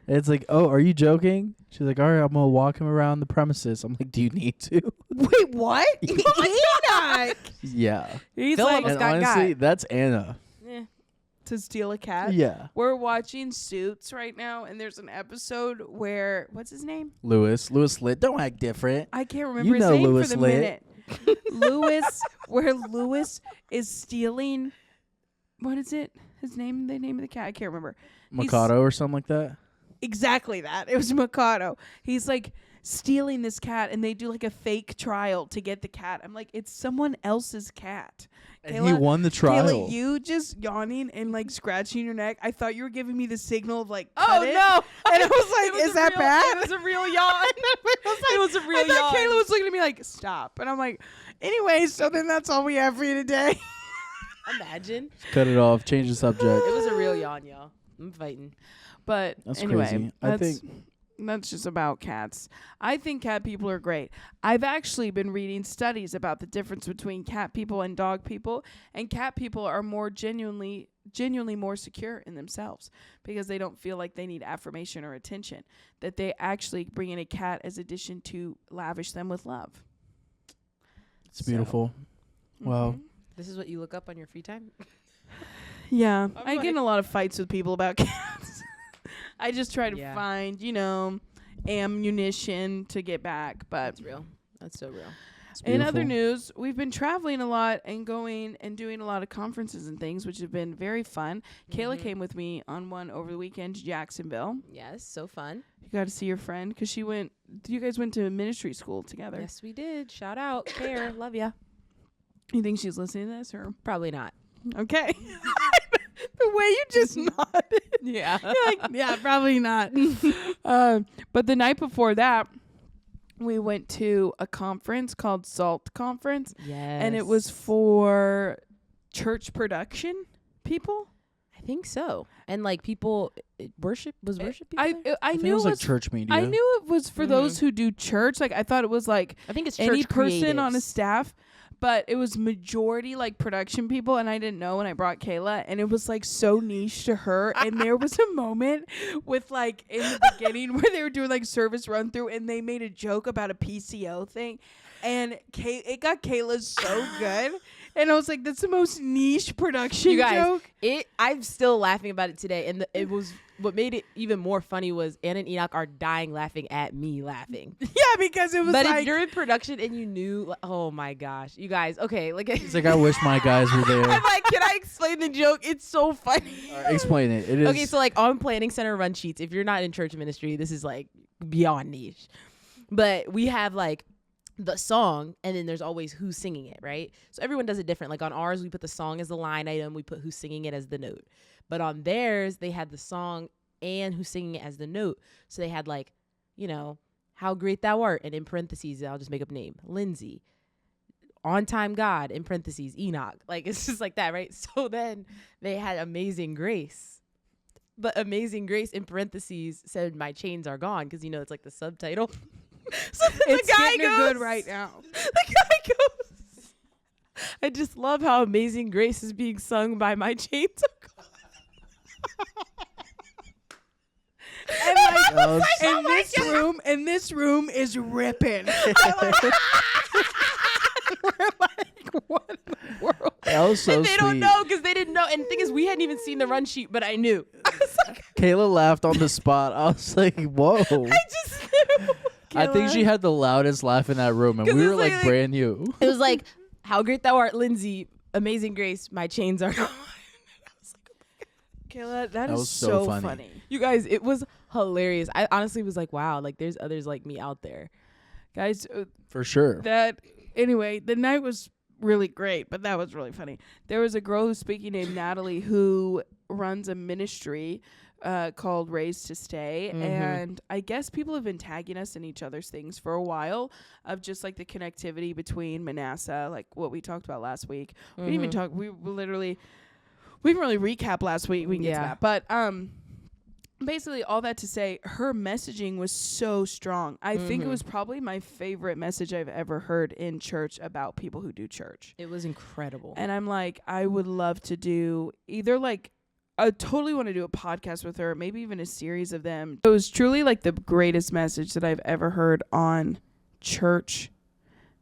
it's like, oh, are you joking? She's like, all right, I'm gonna walk him around the premises. I'm like, do you need to? Wait, what? Enoch. Yeah, He's Phil like almost and got honestly, that's Anna. to steal a cat. Yeah, We're watching Suits right now, and there's an episode where what's his name? Lewis Litt. Don't act different. I can't remember You his know name Louis for the Litt. minute. Where Lewis is stealing. What is it? His name? The name of the cat? I can't remember. He's- Mikado or something like that. Exactly that. It was Mikado. He's like stealing this cat, and they do like a fake trial to get the cat. I'm like, it's someone else's cat. And he won the trial. Kayla, you just yawning and like scratching your neck. I thought you were giving me the signal of like, Oh cut it. no! And I was like, It was is a that real- bad? It was a real yawn. It was a real I thought yawn. Kayla was looking at me like, stop. And I'm like, anyway, so then that's all we have for you today. Imagine. Cut it off. Change the subject. It was a real yawn, y'all. I'm fighting. But That's anyway, crazy. I that's just about cats. I think cat people are great. I've actually been reading studies about the difference between cat people and dog people, and cat people are more genuinely genuinely more secure in themselves because they don't feel like they need affirmation or attention, that they actually bring in a cat as addition to lavish them with love. It's beautiful. Wow. Mhm. This is what you look up on your free time? Yeah. I'm I get in like- a lot of fights with people about cats. I just try to Yeah. find, ammunition to get back. But That's real. That's so real. It's in other beautiful. news, we've been traveling a lot and going and doing a lot of conferences and things, which have been very fun. Kayla Mhm. came with me on one over the weekend to Jacksonville. Yes, so fun. You got to see your friend because you guys went to ministry school together. Yes, we did. Shout out. Care. Love ya. You think she's listening to this or? Probably not. Okay. The way you just nodded. Yeah. You're like, yeah, probably not. But the night before that, we went to a conference called SALT Conference. Yes. And it was for church production people. I think so. And like people worship people. I think knew it was it like was church media. I knew it was for those who do church. Like I thought it was like I think it's any church person on a creatives. staff, but it was majority like production people, and I didn't know when I brought Kayla, and it was like so niche to her. And there was a moment with like in the beginning where they were doing like service run through, and they made a joke about a PCO thing, and it got Kayla so good. And I was like, that's the most niche production You guys, joke. I'm still laughing about it today, and it was what made it even more funny was Anna and Enoch are dying laughing at me laughing. Yeah, because it was But like if you're in production and you knew, like, oh my gosh, you guys, okay, like It's like I wish my guys were there. I'm like, can I explain the joke? It's so funny. Explain it. It is. Okay, so like on planning center run sheets, if you're not in church ministry, this is like beyond niche. But we have like the song, and then there's always who's singing it, right? So everyone does it different. Like on ours, we put the song as the line item, we put who's singing it as the note. But on theirs, they had the song and who's singing it as the note. So they had like, how great thou art, and in parentheses, I'll just make up name, Lindsay. On time God, in parentheses, Enoch. Like it's just like that, right? So then they had Amazing Grace. But Amazing Grace in parentheses said my chains are gone because it's like the subtitle. So then it's the guy getting her goes, good right now. The guy goes, I just love how Amazing Grace is being sung by my chains are gone. And like, That was- in this room is ripping. We're like, what in the world? that was so And they sweet. don't know because they didn't know. And the thing is, we hadn't even seen the run sheet, but I knew. I was like, Kayla laughed on the spot. I was like, whoa. I just knew. I think she had the loudest laugh in that room, and 'Cause we it's were like like- brand new. It was like, how great thou art, Lindsay. Amazing Grace, my chains are gone. Kayla, that was is so so funny. funny. You guys, it was hilarious. I honestly was like, wow, like there's others like me out there. Guys, For sure. anyway, the night was really great, but that was really funny. There was a girl who's speaking named Natalie who runs a ministry called Raised to Stay. Mhm. And I guess people have been tagging us in each other's things for a while of just like the connectivity between Manasseh, like what we talked about last week. We didn't even talk. We didn't really recap last week. We can get to Yeah. that. But basically all that to say, her messaging was so strong. I think it was probably my favorite message I've ever heard in church about people who do church. It was incredible. And I'm like, I would love to do either like, I totally want to do a podcast with her, maybe even a series of them. It was truly like the greatest message that I've ever heard on church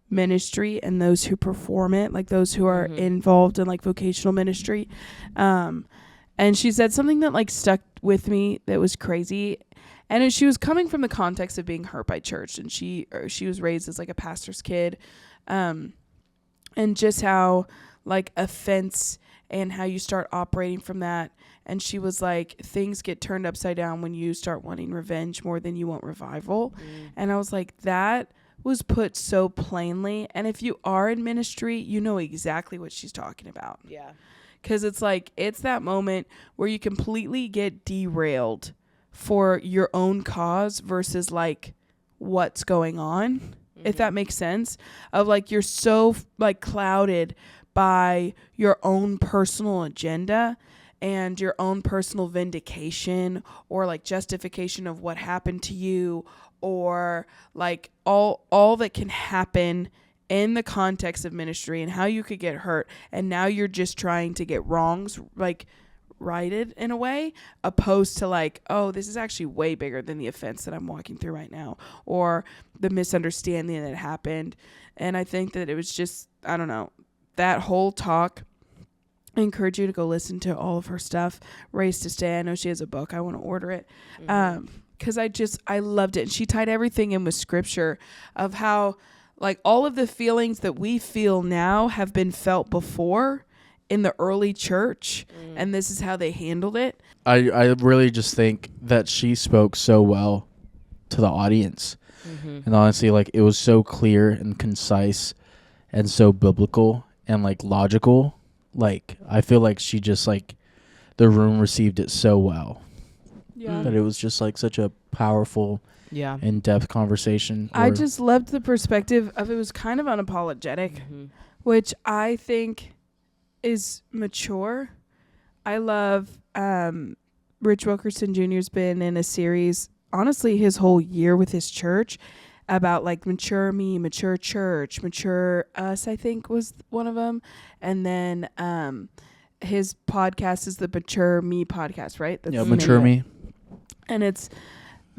ministry and those who perform it, like those who are involved in like vocational ministry. And she said something that like stuck with me that was crazy. And she was coming from the context of being hurt by church, and she was raised as like a pastor's kid. And just how like offense and how you start operating from that. And she was like, things get turned upside down when you start wanting revenge more than you want revival. And I was like, that was put so plainly. And if you are in ministry, you know exactly what she's talking about. Yeah. Because it's like, it's that moment where you completely get derailed for your own cause versus like what's going on, if that makes sense. Of like, you're so like clouded by your own personal agenda and your own personal vindication or like justification of what happened to you, or like all that can happen in the context of ministry and how you could get hurt. And now you're just trying to get wrongs like righted in a way, opposed to like, oh, this is actually way bigger than the offense that I'm walking through right now, or the misunderstanding that happened. And I think that it was just, I don't know, that whole talk. I encourage you to go listen to all of her stuff. Race to Stay. I know she has a book. I want to order it. Because I loved it. And she tied everything in with scripture of how, like, all of the feelings that we feel now have been felt before in the early church. And this is how they handled it. I really just think that she spoke so well to the audience. And honestly, like, it was so clear and concise and so biblical and, like, logical. Like, I feel like she just, like, the room received it so well. Yeah. That it was just, like, such a powerful, in-depth conversation. I just loved the perspective of it was kind of unapologetic, which I think is mature. I love Rich Wilkerson Jr.'s been in a series, honestly, his whole year with his church, about like mature me, mature church, mature us, I think was one of them. And then his podcast is the Mature Me podcast, right? That's the Mature name of it. Me. And it's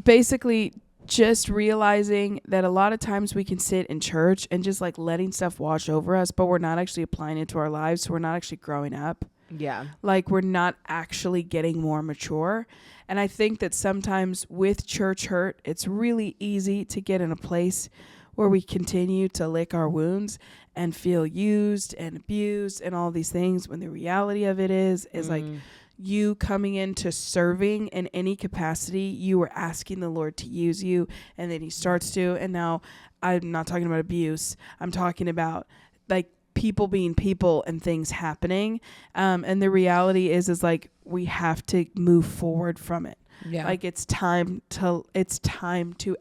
basically just realizing that a lot of times we can sit in church and just like letting stuff wash over us, but we're not actually applying it to our lives. So we're not actually growing up. Yeah. Like we're not actually getting more mature. And I think that sometimes with church hurt, it's really easy to get in a place where we continue to lick our wounds and feel used and abused and all these things, when the reality of it is like you coming into serving in any capacity, you were asking the Lord to use you, and then he starts to. And now I'm not talking about abuse. I'm talking about like people being people and things happening. And the reality is like we have to move forward from it. Yeah. Like it's time to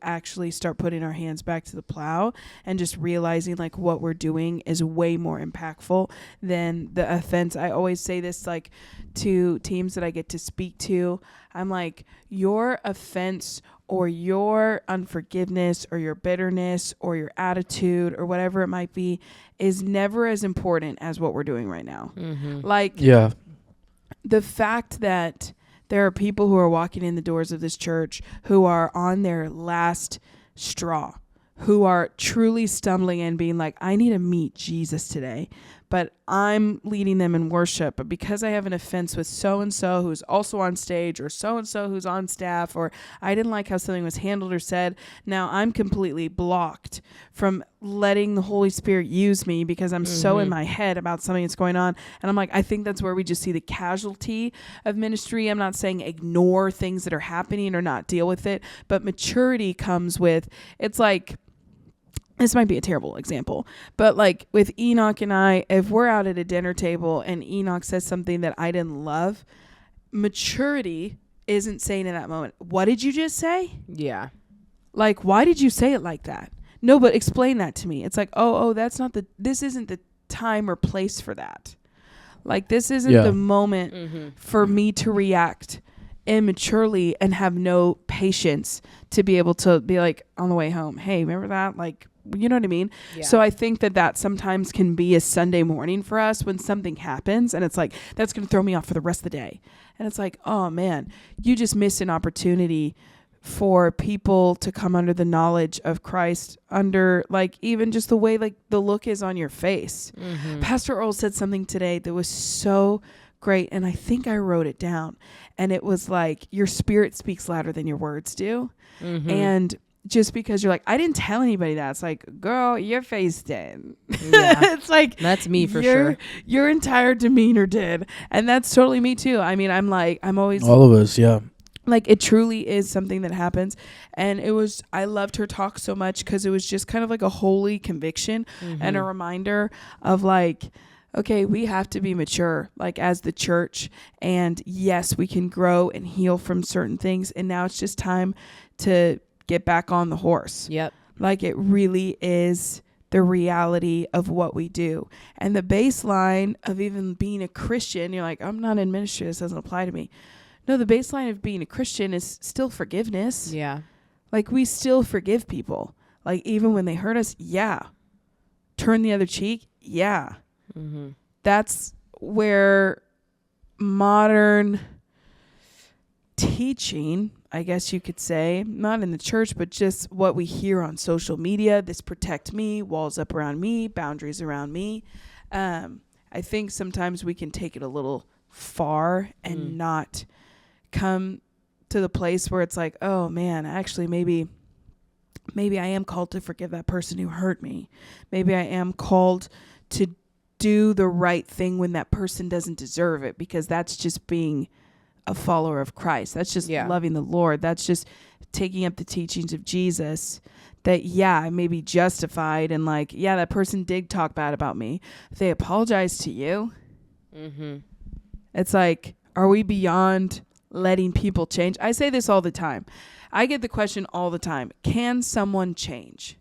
actually start putting our hands back to the plow and just realizing like what we're doing is way more impactful than the offense. I always say this like to teams that I get to speak to. I'm like, your offense or your unforgiveness or your bitterness or your attitude or whatever it might be is never as important as what we're doing right now. Like the fact that there are people who are walking in the doors of this church who are on their last straw, who are truly stumbling and being like, I need to meet Jesus today, but I'm leading them in worship. But because I have an offense with so-and-so who's also on stage, or so-and-so who's on staff, or I didn't like how something was handled or said, now I'm completely blocked from letting the Holy Spirit use me because I'm so in my head about something that's going on. And I'm like, I think that's where we just see the casualty of ministry. I'm not saying ignore things that are happening or not deal with it, but maturity comes with, it's like, this might be a terrible example, but like with Enoch and I, if we're out at a dinner table and Enoch says something that I didn't love, maturity isn't saying in that moment, what did you just say? Yeah. Like, why did you say it like that? No, but explain that to me. It's like, oh, this isn't the time or place for that. Like, this isn't the moment for me to react immaturely and have no patience to be able to be like on the way home, hey, remember that? Like, you know what I mean? Yeah. So I think that sometimes can be a Sunday morning for us when something happens and it's like, that's going to throw me off for the rest of the day. And it's like, oh man, you just missed an opportunity for people to come under the knowledge of Christ, under like even just the way like the look is on your face. Pastor Earl said something today that was so great, and I think I wrote it down, and it was like, your spirit speaks louder than your words do. And just because you're like, I didn't tell anybody that, it's like, girl, your face did. Yeah. It's like, that's me for sure. Your entire demeanor did. And that's totally me too. I mean, I'm like, I'm always all of us. Yeah. Like, it truly is something that happens. And I loved her talk so much because it was just kind of like a holy conviction and a reminder of like, okay, we have to be mature, like as the church. And yes, we can grow and heal from certain things. And now it's just time to get back on the horse. Yep. Like, it really is the reality of what we do. And the baseline of even being a Christian, you're like, I'm not in ministry, this doesn't apply to me. No, the baseline of being a Christian is still forgiveness. Yeah. Like, we still forgive people. Like, even when they hurt us, yeah. Turn the other cheek, yeah. That's where modern teaching, I guess you could say, not in the church, but just what we hear on social media, this protect me, walls up around me, boundaries around me. I think sometimes we can take it a little far and not come to the place where it's like, oh man, actually maybe I am called to forgive that person who hurt me. Maybe I am called to do the right thing when that person doesn't deserve it, because that's just being a follower of Christ. That's just loving the Lord. That's just taking up the teachings of Jesus, that, I may be justified and like, that person did talk bad about me. If they apologize to you, it's like, are we beyond letting people change? I say this all the time. I get the question all the time. Can someone change?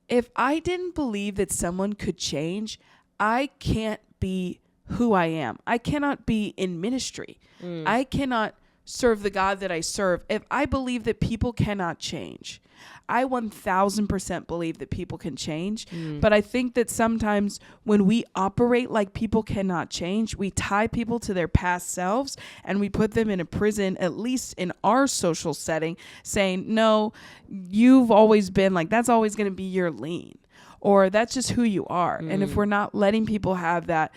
If I didn't believe that someone could change, I can't be who I am. I cannot be in ministry. I cannot serve the God that I serve if I believe that people cannot change. I 1000% believe that people can change, but I think that sometimes when we operate like people cannot change, we tie people to their past selves and we put them in a prison, at least in our social setting, saying, no, you've always been like, that's always going to be your lane. Or that's just who you are. And if we're not letting people have that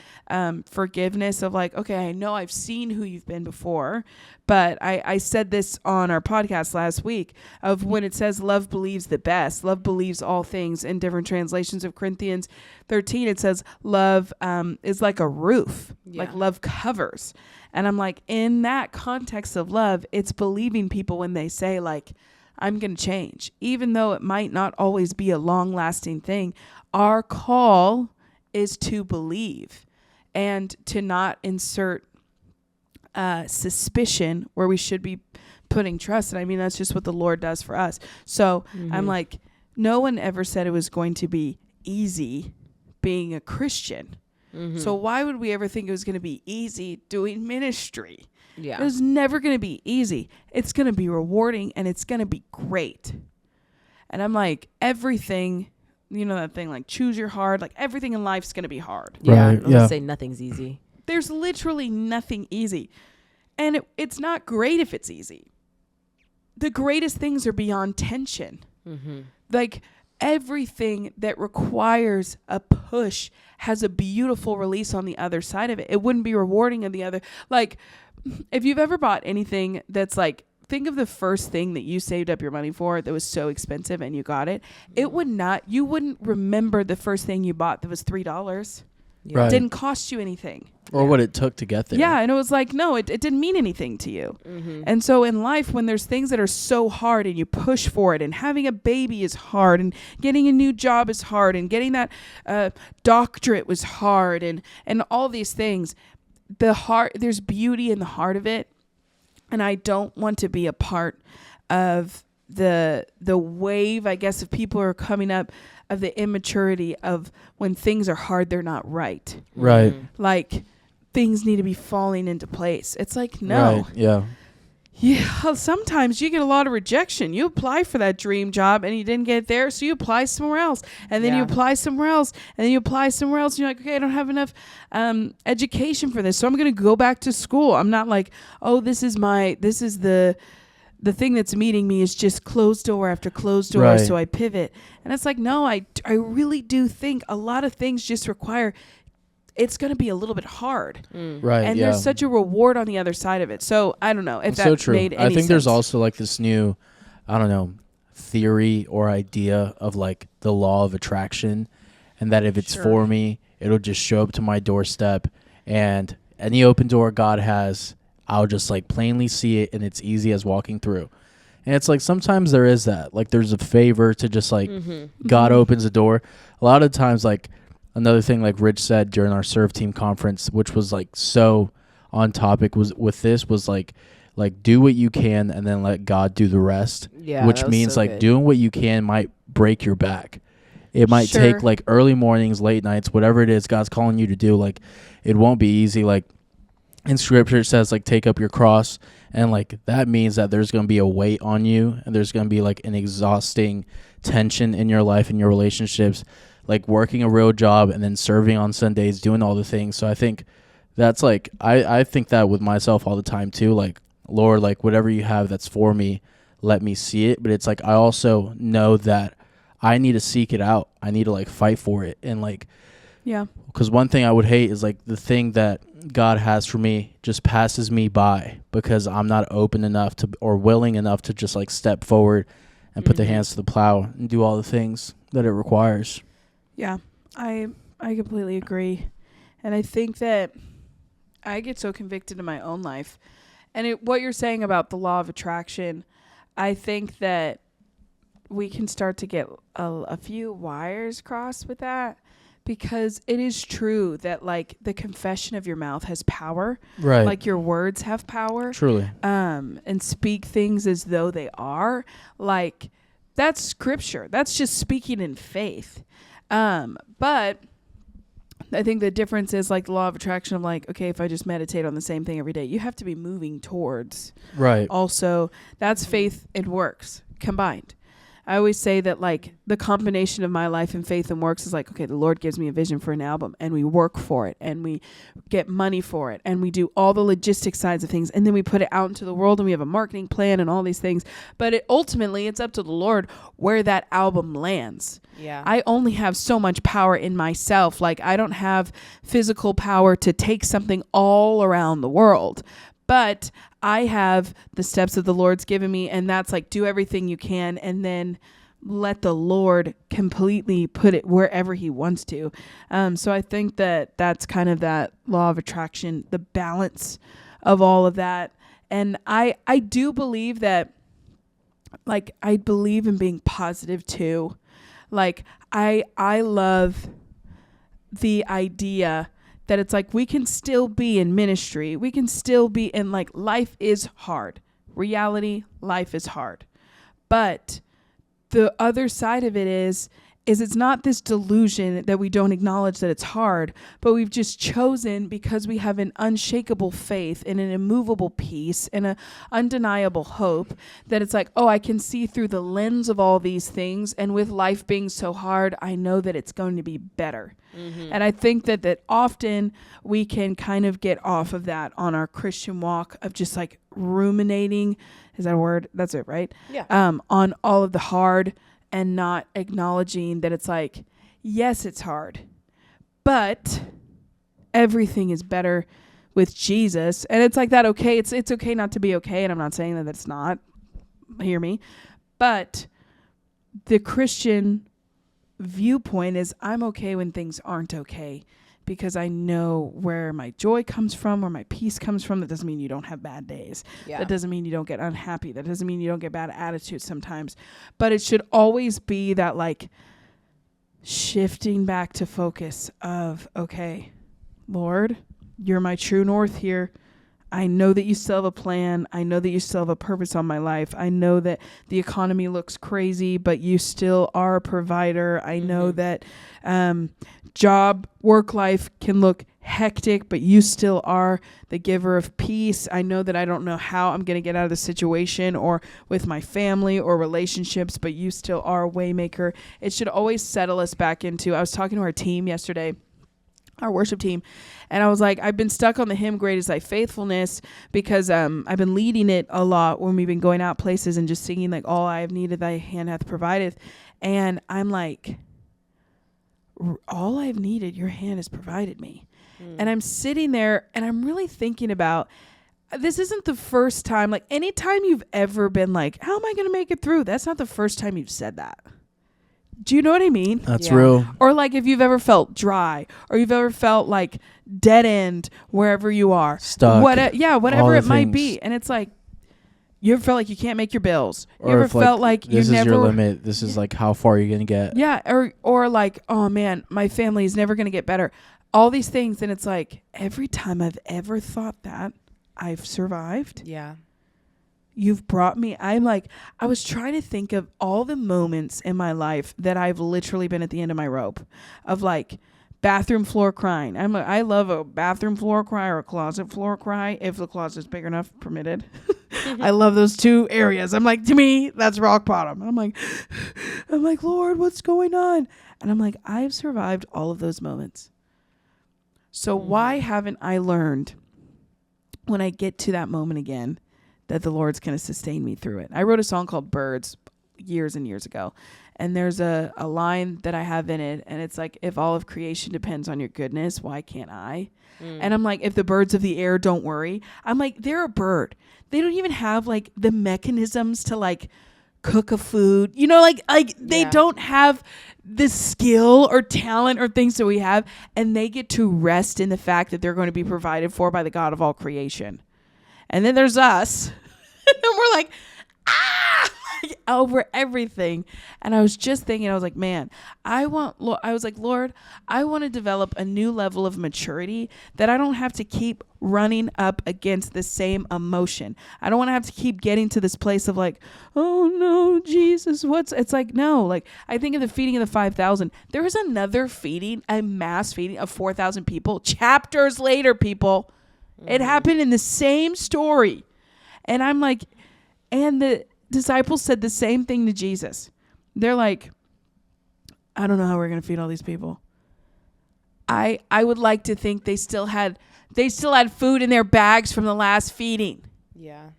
forgiveness of like, okay, I know I've seen who you've been before, but I said this on our podcast last week of when it says love believes the best, love believes all things. In different translations of Corinthians 13, it says love is like a roof, like love covers. And I'm like, in that context of love, it's believing people when they say like, I'm going to change, even though it might not always be a long-lasting thing. Our call is to believe and to not insert suspicion where we should be putting trust. And I mean, that's just what the Lord does for us. So I'm like, no one ever said it was going to be easy being a Christian. So why would we ever think it was going to be easy doing ministry? It was never going to be easy. It's going to be rewarding and it's going to be great. And I'm like, everything, you know that thing, like choose your hard, like everything in life's going to be hard. I'm going to say nothing's easy. There's literally nothing easy. And it's not great if it's easy. The greatest things are beyond tension. Like everything that requires a push has a beautiful release on the other side of it. It wouldn't be rewarding on the other. Like, if you've ever bought anything that's like, think of the first thing that you saved up your money for that was so expensive and you got it. You wouldn't remember the first thing you bought that was $3. Right. It didn't cost you anything. Or what it took to get there. Yeah, and it was like, no, it didn't mean anything to you. And so in life, when there's things that are so hard and you push for it, and having a baby is hard, and getting a new job is hard, and getting that doctorate was hard, and all these things, there's beauty in the heart of it. And I don't want to be a part of the wave, I guess, of people who are coming up of the immaturity of when things are hard, they're not right. Right. Like things need to be falling into place. It's like, no. Right. Yeah, sometimes you get a lot of rejection. You apply for that dream job and you didn't get there, so you apply somewhere else. And then you apply somewhere else. And then you apply somewhere else. And you're like, okay, I don't have enough education for this, so I'm going to go back to school. I'm not like, oh, this is the thing that's meeting me is just closed door after closed door, so I pivot. And it's like, no, I really do think a lot of things just require, it's going to be a little bit hard. Right. And there's such a reward on the other side of it. So I don't know if that so made any sense. I think there's also like this new, I don't know, theory or idea of like the law of attraction, and that if it's for me, it'll just show up to my doorstep, and any open door God has, I'll just like plainly see it, and it's easy as walking through. And it's like sometimes there is that, like there's a favor to just like God opens the door. A lot of times, like another thing like Rich said during our serve team conference, which was like so on topic, was with this was like do what you can and then let God do the rest. Yeah, which means so like good. Doing what you can might break your back. It might take like early mornings, late nights, whatever it is God's calling you to do. Like it won't be easy. Like in scripture it says like take up your cross, and like that means that there's going to be a weight on you, and there's going to be like an exhausting tension in your life and your relationships, like working a real job and then serving on Sundays, doing all the things. So I think that's like I think that with myself all the time too. Like, Lord, like whatever you have that's for me, let me see it. But it's like I also know that I need to seek it out. I need to like fight for it. And like, Yeah. because one thing I would hate is like the thing that God has for me just passes me by because I'm not open enough to or willing enough to just like step forward and put the hands to the plow and do all the things that it requires. Yeah. I completely agree. And I think that I get so convicted in my own life. And what you're saying about the law of attraction, I think that we can start to get a few wires crossed with that, because it is true that like the confession of your mouth has power. Right. Like your words have power. Truly. And speak things as though they are. Like that's scripture. That's just speaking in faith. But I think the difference is like the law of attraction of like, okay, if I just meditate on the same thing every day, you have to be moving towards. Right. Also, that's faith and works combined. I always say that like the combination of my life and faith and works is like, okay, the Lord gives me a vision for an album and we work for it and we get money for it and we do all the logistic sides of things and then we put it out into the world and we have a marketing plan and all these things. But ultimately it's up to the Lord where that album lands. Yeah. I only have so much power in myself. Like I don't have physical power to take something all around the world. But I have the steps that the Lord's given me, and that's like do everything you can and then let the Lord completely put it wherever he wants to. So I think that that's kind of that law of attraction, the balance of all of that. And I do believe that, like, I believe in being positive too. Like, I love the idea that it's like we can still be in ministry. We can still be in like life is hard. Reality, life is hard. But the other side of it is it's not this delusion that we don't acknowledge that it's hard, but we've just chosen because we have an unshakable faith and an immovable peace and an undeniable hope that it's like, oh, I can see through the lens of all these things. And with life being so hard, I know that it's going to be better. Mm-hmm. And I think that often we can kind of get off of that on our Christian walk of just like ruminating. Is that a word? That's it, right? Yeah. On all of the hard and not acknowledging that it's like, yes, it's hard, but everything is better with Jesus. And it's like that. Okay. It's okay not to be okay. And I'm not saying that it's not, hear me, but the Christian viewpoint is I'm okay when things aren't okay because I know where my joy comes from, where my peace comes from. That doesn't mean you don't have bad days. Yeah. That doesn't mean you don't get unhappy. That doesn't mean you don't get bad attitudes sometimes. But it should always be that like shifting back to focus of, okay, Lord, you're my true north here. I know that you still have a plan. I know that you still have a purpose on my life. I know that the economy looks crazy, but you still are a provider. I know that job, work life can look hectic, but you still are the giver of peace. I know that I don't know how I'm going to get out of the situation or with my family or relationships, but you still are a way maker. It should always settle us back into, I was talking to our team yesterday, our worship team, and I was like, I've been stuck on the hymn Great Is Thy Faithfulness because I've been leading it a lot when we've been going out places and just singing like all I have needed thy hand hath provided. And I'm like, all I've needed your hand has provided me. And I'm sitting there and I'm really thinking about, this isn't the first time, like anytime you've ever been like, how am I going to make it through? That's not the first time you've said that. Do you know what I mean? That's real. Or like if you've ever felt dry or you've ever felt like dead end wherever you are. Stuck. Whatever it might be. And it's like, you ever felt like you can't make your bills? You ever felt like you never... This is your limit. This is like how far you're going to get. Yeah. Or like, oh man, my family is never going to get better. All these things. And it's like, every time I've ever thought that, I've survived. Yeah. You've brought me, I was trying to think of all the moments in my life that I've literally been at the end of my rope of like bathroom floor crying. I love a bathroom floor cry or a closet floor cry if the closet's big enough, permitted. I love those two areas. I'm like, to me, that's rock bottom. I'm like, Lord, what's going on? And I'm like, I've survived all of those moments. So why haven't I learned when I get to that moment again that the Lord's going to sustain me through it? I wrote a song called Birds years and years ago. And there's a line that I have in it. And it's like, if all of creation depends on your goodness, why can't I? And I'm like, if the birds of the air don't worry. I'm like, they're a bird. They don't even have like the mechanisms to like cook a food. You know, like they don't have the skill or talent or things that we have. And they get to rest in the fact that they're going to be provided for by the God of all creation. And then there's us. And we're like, over everything. And I was just thinking, I was like, man, I was like, Lord, I want to develop a new level of maturity that I don't have to keep running up against the same emotion. I don't want to have to keep getting to this place of like, oh no, Jesus, it's like, no, like I think of the feeding of the 5,000. There was another feeding, a mass feeding of 4,000 people chapters later, people. It happened in the same story. And I'm like, and the disciples said the same thing to Jesus. They're like, I don't know how we're going to feed all these people. I would like to think they still had food in their bags from the last feeding. Yeah.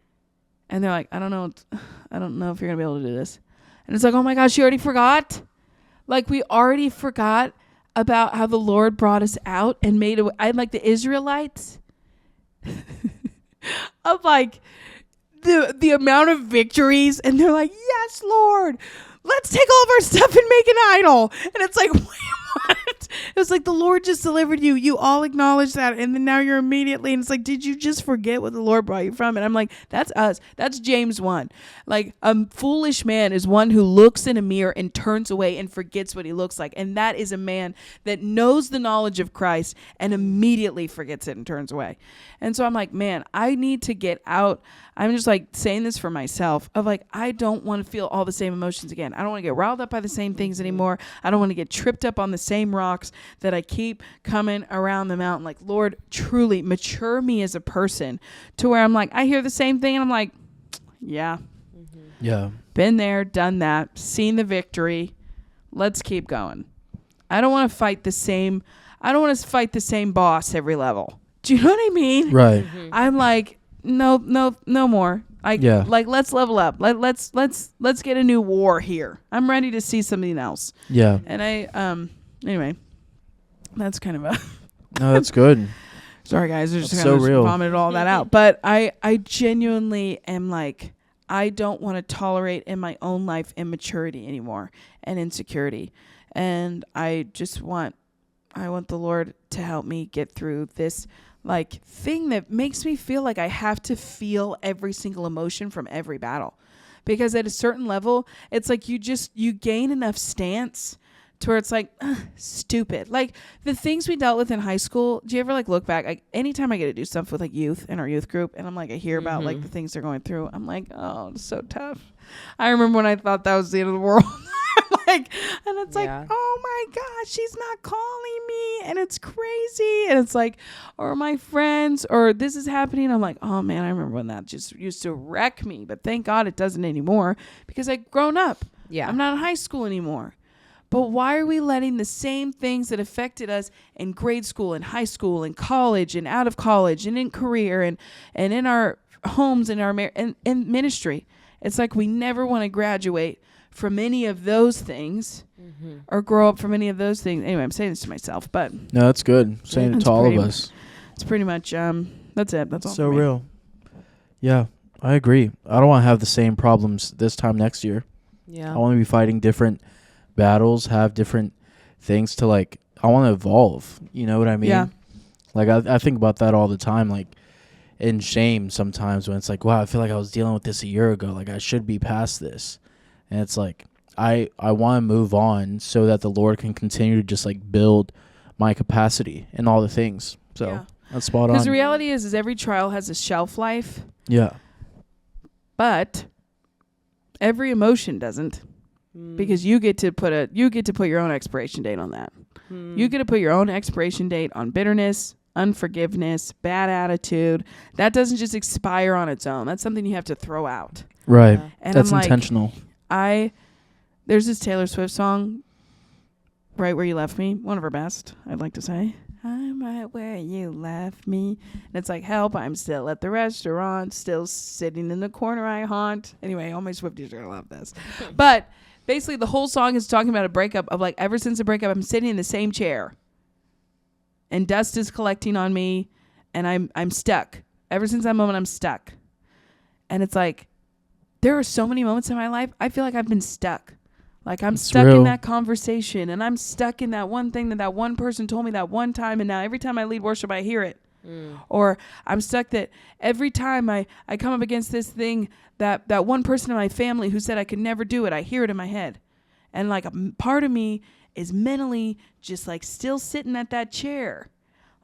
And they're like, I don't know if you're going to be able to do this. And it's like, oh my gosh, you already forgot? Like we already forgot about how the Lord brought us out and made it. I'm like the Israelites. Of like, the amount of victories, and they're like, yes, Lord, let's take all of our stuff and make an idol. And it's like, wait, what? It was like the Lord just delivered you. You all acknowledge that, and then now you're immediately, and it's like, did you just forget what the Lord brought you from? And I'm like, that's us. That's James 1. Like, a foolish man is one who looks in a mirror and turns away and forgets what he looks like. And that is a man that knows the knowledge of Christ and immediately forgets it and turns away. And so I'm like, man, I need to get out. I'm just like saying this for myself of like, I don't want to feel all the same emotions again. I don't want to get riled up by the same things anymore. I don't want to get tripped up on the same rocks that I keep coming around the mountain. Like, Lord, truly mature me as a person to where I'm like, I hear the same thing and I'm like, yeah. Yeah. Been there, done that, seen the victory. Let's keep going. I don't want to fight the same boss every level. Do you know what I mean? Right. I'm like, no more. Like, let's level up. Let's get a new war here. I'm ready to see something else. Yeah. And anyway, that's kind of a No, that's good. sorry guys, I just That's kind so of real. vomited all that out. But I genuinely am like, I don't want to tolerate in my own life immaturity anymore and insecurity. And I want the Lord to help me get through this like thing that makes me feel like I have to feel every single emotion from every battle. Because at a certain level, it's like you gain enough stance to where it's like, stupid. Like the things we dealt with in high school, do you ever like look back? Like anytime I get to do stuff with like youth in our youth group and I'm like, I hear about like the things they're going through, I'm like, oh, it's so tough. I remember when I thought that was the end of the world. Like, and it's like, oh my gosh, she's not calling me, and it's crazy, and it's like, or my friends, or this is happening. I'm like, oh man, I remember when that just used to wreck me, but thank God it doesn't anymore because I've grown up. Yeah, I'm not in high school anymore. But why are we letting the same things that affected us in grade school and high school and college and out of college and in career and in our homes and our and ministry? It's like we never want to graduate from any of those things or grow up from any of those things. Anyway, I'm saying this to myself, but No, that's good. Saying it to all of us. It's pretty much that's it. That's all. So for me. real. Yeah, I agree. I don't want to have the same problems this time next year. Yeah. I want to be fighting different battles, have different things to like. I want to evolve. You know what I mean? Yeah. Like I think about that all the time. Like in shame sometimes when it's like, wow, I feel like I was dealing with this a year ago. Like I should be past this. And it's like, I want to move on so that the Lord can continue to just like build my capacity and all the things. So that's spot on. Because the reality is every trial has a shelf life. Yeah. But every emotion doesn't. Because you get to put your own expiration date on that. You get to put your own expiration date on bitterness, unforgiveness, bad attitude. That doesn't just expire on its own. That's something you have to throw out. Right. Yeah. And That's I'm like, intentional. There's this Taylor Swift song, Right Where You Left Me, one of her best, I'd like to say. I'm right where you left me. And it's like, help, I'm still at the restaurant, still sitting in the corner I haunt. Anyway, all my Swifties are going to love this. But basically, the whole song is talking about a breakup of like, ever since the breakup, I'm sitting in the same chair. And dust is collecting on me. And I'm stuck. Ever since that moment, I'm stuck. And it's like, there are so many moments in my life, I feel like I've been stuck. Like I'm stuck in that conversation, and I'm stuck in that one thing that one person told me that one time, and now every time I lead worship, I hear it. Or I'm stuck that every time I come up against this thing that one person in my family who said I could never do it, I hear it in my head. And like a part of me is mentally just like still sitting at that chair.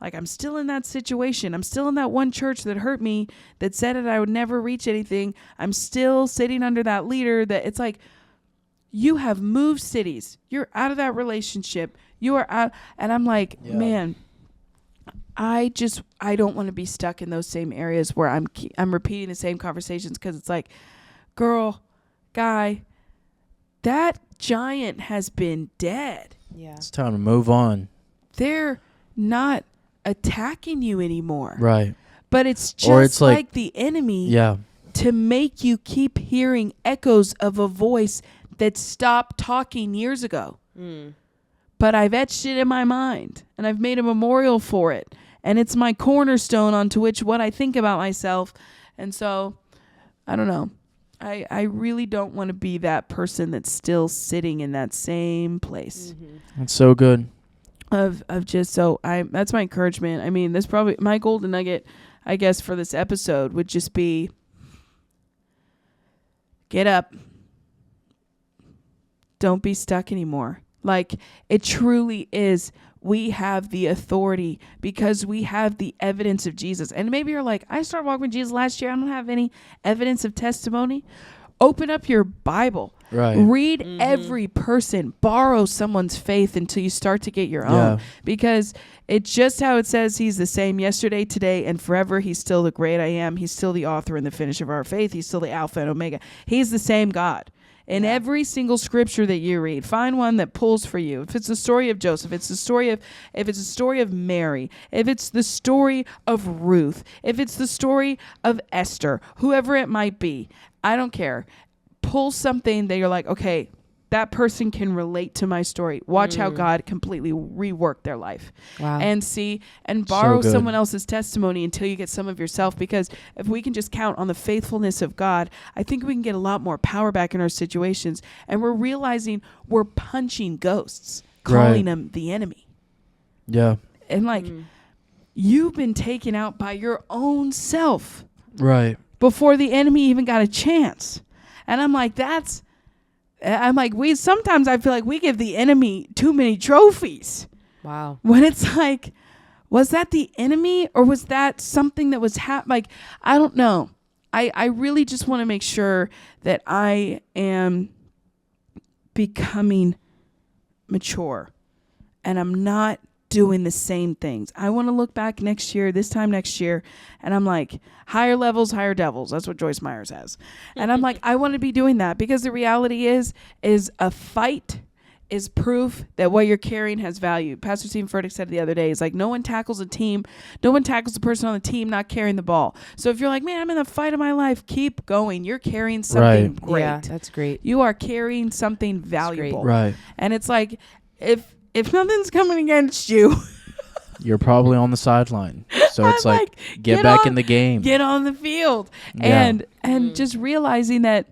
Like I'm still in that situation. I'm still in that one church that hurt me, that said that I would never reach anything. I'm still sitting under that leader that it's like, you have moved cities. You're out of that relationship. You are out. And I'm like, man, I don't want to be stuck in those same areas where I'm repeating the same conversations, because it's like, girl, guy, that giant has been dead. Yeah. It's time to move on. They're not attacking you anymore. Right. But it's just it's like the enemy Yeah. to make you keep hearing echoes of a voice that stopped talking years ago. But I've etched it in my mind, and I've made a memorial for it. And it's my cornerstone onto which what I think about myself. And so, I don't know. I really don't want to be that person that's still sitting in that same place. That's so good. Of just, so that's my encouragement. I mean, this probably, my golden nugget, I guess, for this episode would just be, get up. Don't be stuck anymore. Like, it truly is. We have the authority because we have the evidence of Jesus. And maybe you're like, I started walking with Jesus last year. I don't have any evidence of testimony. Open up your Bible. Right. Read every person. Borrow someone's faith until you start to get your own. Because it's just how it says he's the same yesterday, today, and forever. He's still the great I am. He's still the author and the finisher of our faith. He's still the Alpha and Omega. He's the same God. In every single scripture that you read, find one that pulls for you. If it's the story of Joseph, if it's the story of Mary, if it's the story of Ruth, if it's the story of Esther, whoever it might be, I don't care. Pull something that you're like, okay, that person can relate to my story. Watch how God completely reworked their life. Wow. And see, and borrow So someone else's testimony until you get some of yourself. Because if we can just count on the faithfulness of God, I think we can get a lot more power back in our situations. And we're realizing we're punching ghosts, calling them the enemy. Yeah. And like, you've been taken out by your own self. Right. Before the enemy even got a chance. And I'm like, sometimes I feel like we give the enemy too many trophies. Wow. When it's like, was that the enemy or was that something that was like, I don't know. I really just want to make sure that I am becoming mature and I'm not doing the same things. I want to look back this time next year, and I'm like, higher levels, higher devils. That's what Joyce Meyer says. And I'm like, I want to be doing that, because the reality is a fight is proof that what you're carrying has value. Pastor Stephen Furtick said the other day, he's like, no one tackles the person on the team not carrying the ball. So if you're like, man, I'm in the fight of my life, keep going. You're carrying something great. Yeah, that's great. You are carrying something valuable. Right. And it's like, if nothing's coming against you, you're probably on the sideline. So it's I'm like get back in the game. Get on the field. Yeah. And just realizing that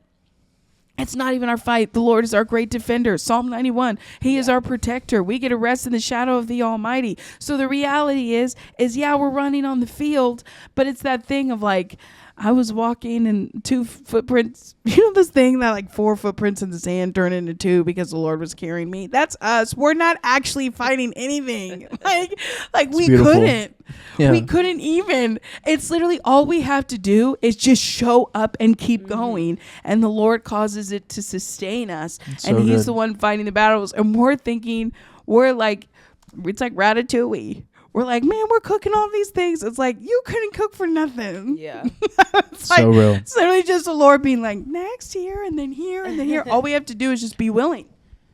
it's not even our fight. The Lord is our great defender. Psalm 91. He is our protector. We get to rest in the shadow of the Almighty. So the reality is we're running on the field, but it's that thing of like, I was walking and 2 footprints, this thing that like 4 footprints in the sand turned into 2 because the Lord was carrying me. That's us. We're not actually fighting anything. Like we beautiful. couldn't. Yeah. We couldn't even. It's literally all we have to do is just show up and keep going. And the Lord causes it to sustain us. That's and so he's good. the one fighting the battles. And we're like, it's like Ratatouille. We're like, man, we're cooking all these things. It's like, you couldn't cook for nothing. Yeah. It's So real. It's literally just the Lord being like, next here and then here and then here. All we have to do is just be willing.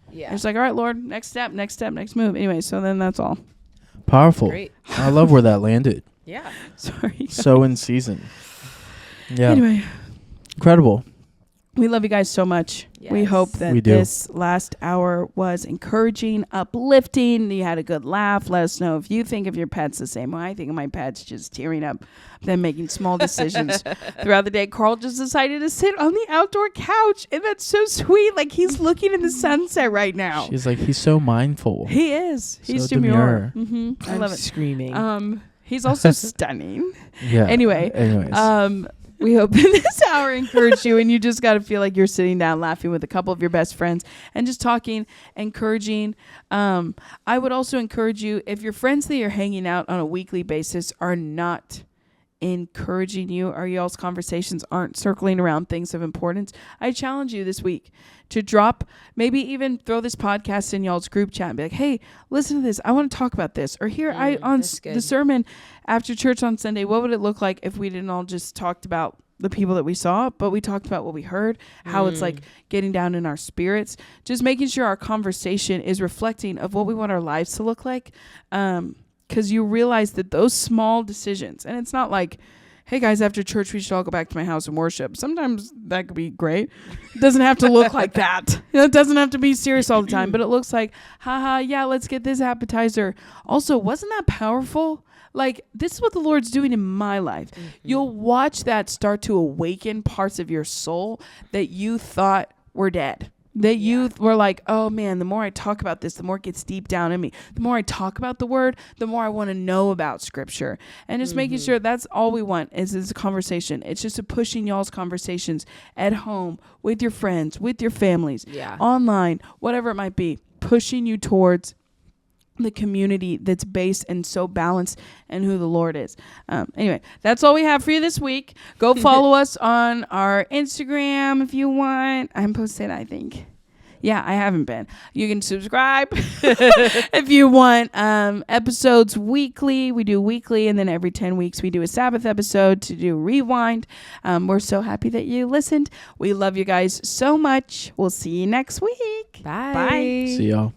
Yeah. And it's like, all right, Lord, next step, next move. Anyway, so then that's all. Powerful. Great. I love where that landed. Yeah. Sorry. So in season. Yeah. Anyway, Incredible. we love you guys so much. We hope Yes. that We do. this last hour was encouraging, uplifting. You had a good laugh. Let us know if you think of your pets the same way. I think of my pets just tearing up, them making small decisions throughout the day. Carl just decided to sit on the outdoor couch, and that's so sweet. Like he's looking in the sunset right now. She's like, he's so mindful. He is. He's So demure. demure. I love it. Screaming. He's also stunning. Yeah. Anyway, Anyways. We hope in this hour encouraged you, and you just got to feel like you're sitting down laughing with a couple of your best friends and just talking, encouraging. I would also encourage you, if your friends that you're hanging out on a weekly basis are not encouraging you, or y'all's conversations aren't circling around things of importance, I challenge you this week to drop, maybe even throw this podcast in y'all's group chat and be like, hey, listen to this. I want to talk about this. Or here That's the good. sermon after church on Sunday, what would it look like if we didn't all just talked about the people that we saw, but we talked about what we heard, how it's like getting down in our spirits, just making sure our conversation is reflecting of what we want our lives to look like. Because you realize that those small decisions, and it's not like, hey guys, after church we should all go back to my house and worship. Sometimes that could be great. It doesn't have to look like that. It doesn't have to be serious all the time, but it looks like, haha, yeah, let's get this appetizer. Also, wasn't that powerful? Like, this is what the Lord's doing in my life. You'll watch that start to awaken parts of your soul that you thought were dead. That you were like, oh man, the more I talk about this, the more it gets deep down in me. The more I talk about the word, the more I want to know about scripture. And just making sure that's all we want is a conversation. It's just a pushing y'all's conversations at home, with your friends, with your families, online, whatever it might be, pushing you towards the community that's based and so balanced and who the Lord is. Anyway, that's all we have for you this week. Go follow us on our Instagram if you want. I'm posted, I think. Yeah, I haven't been. You can subscribe if you want episodes weekly. We do weekly, and then every 10 weeks we do a Sabbath episode to do Rewind. We're so happy that you listened. We love you guys so much. We'll see you next week. Bye. Bye. See y'all.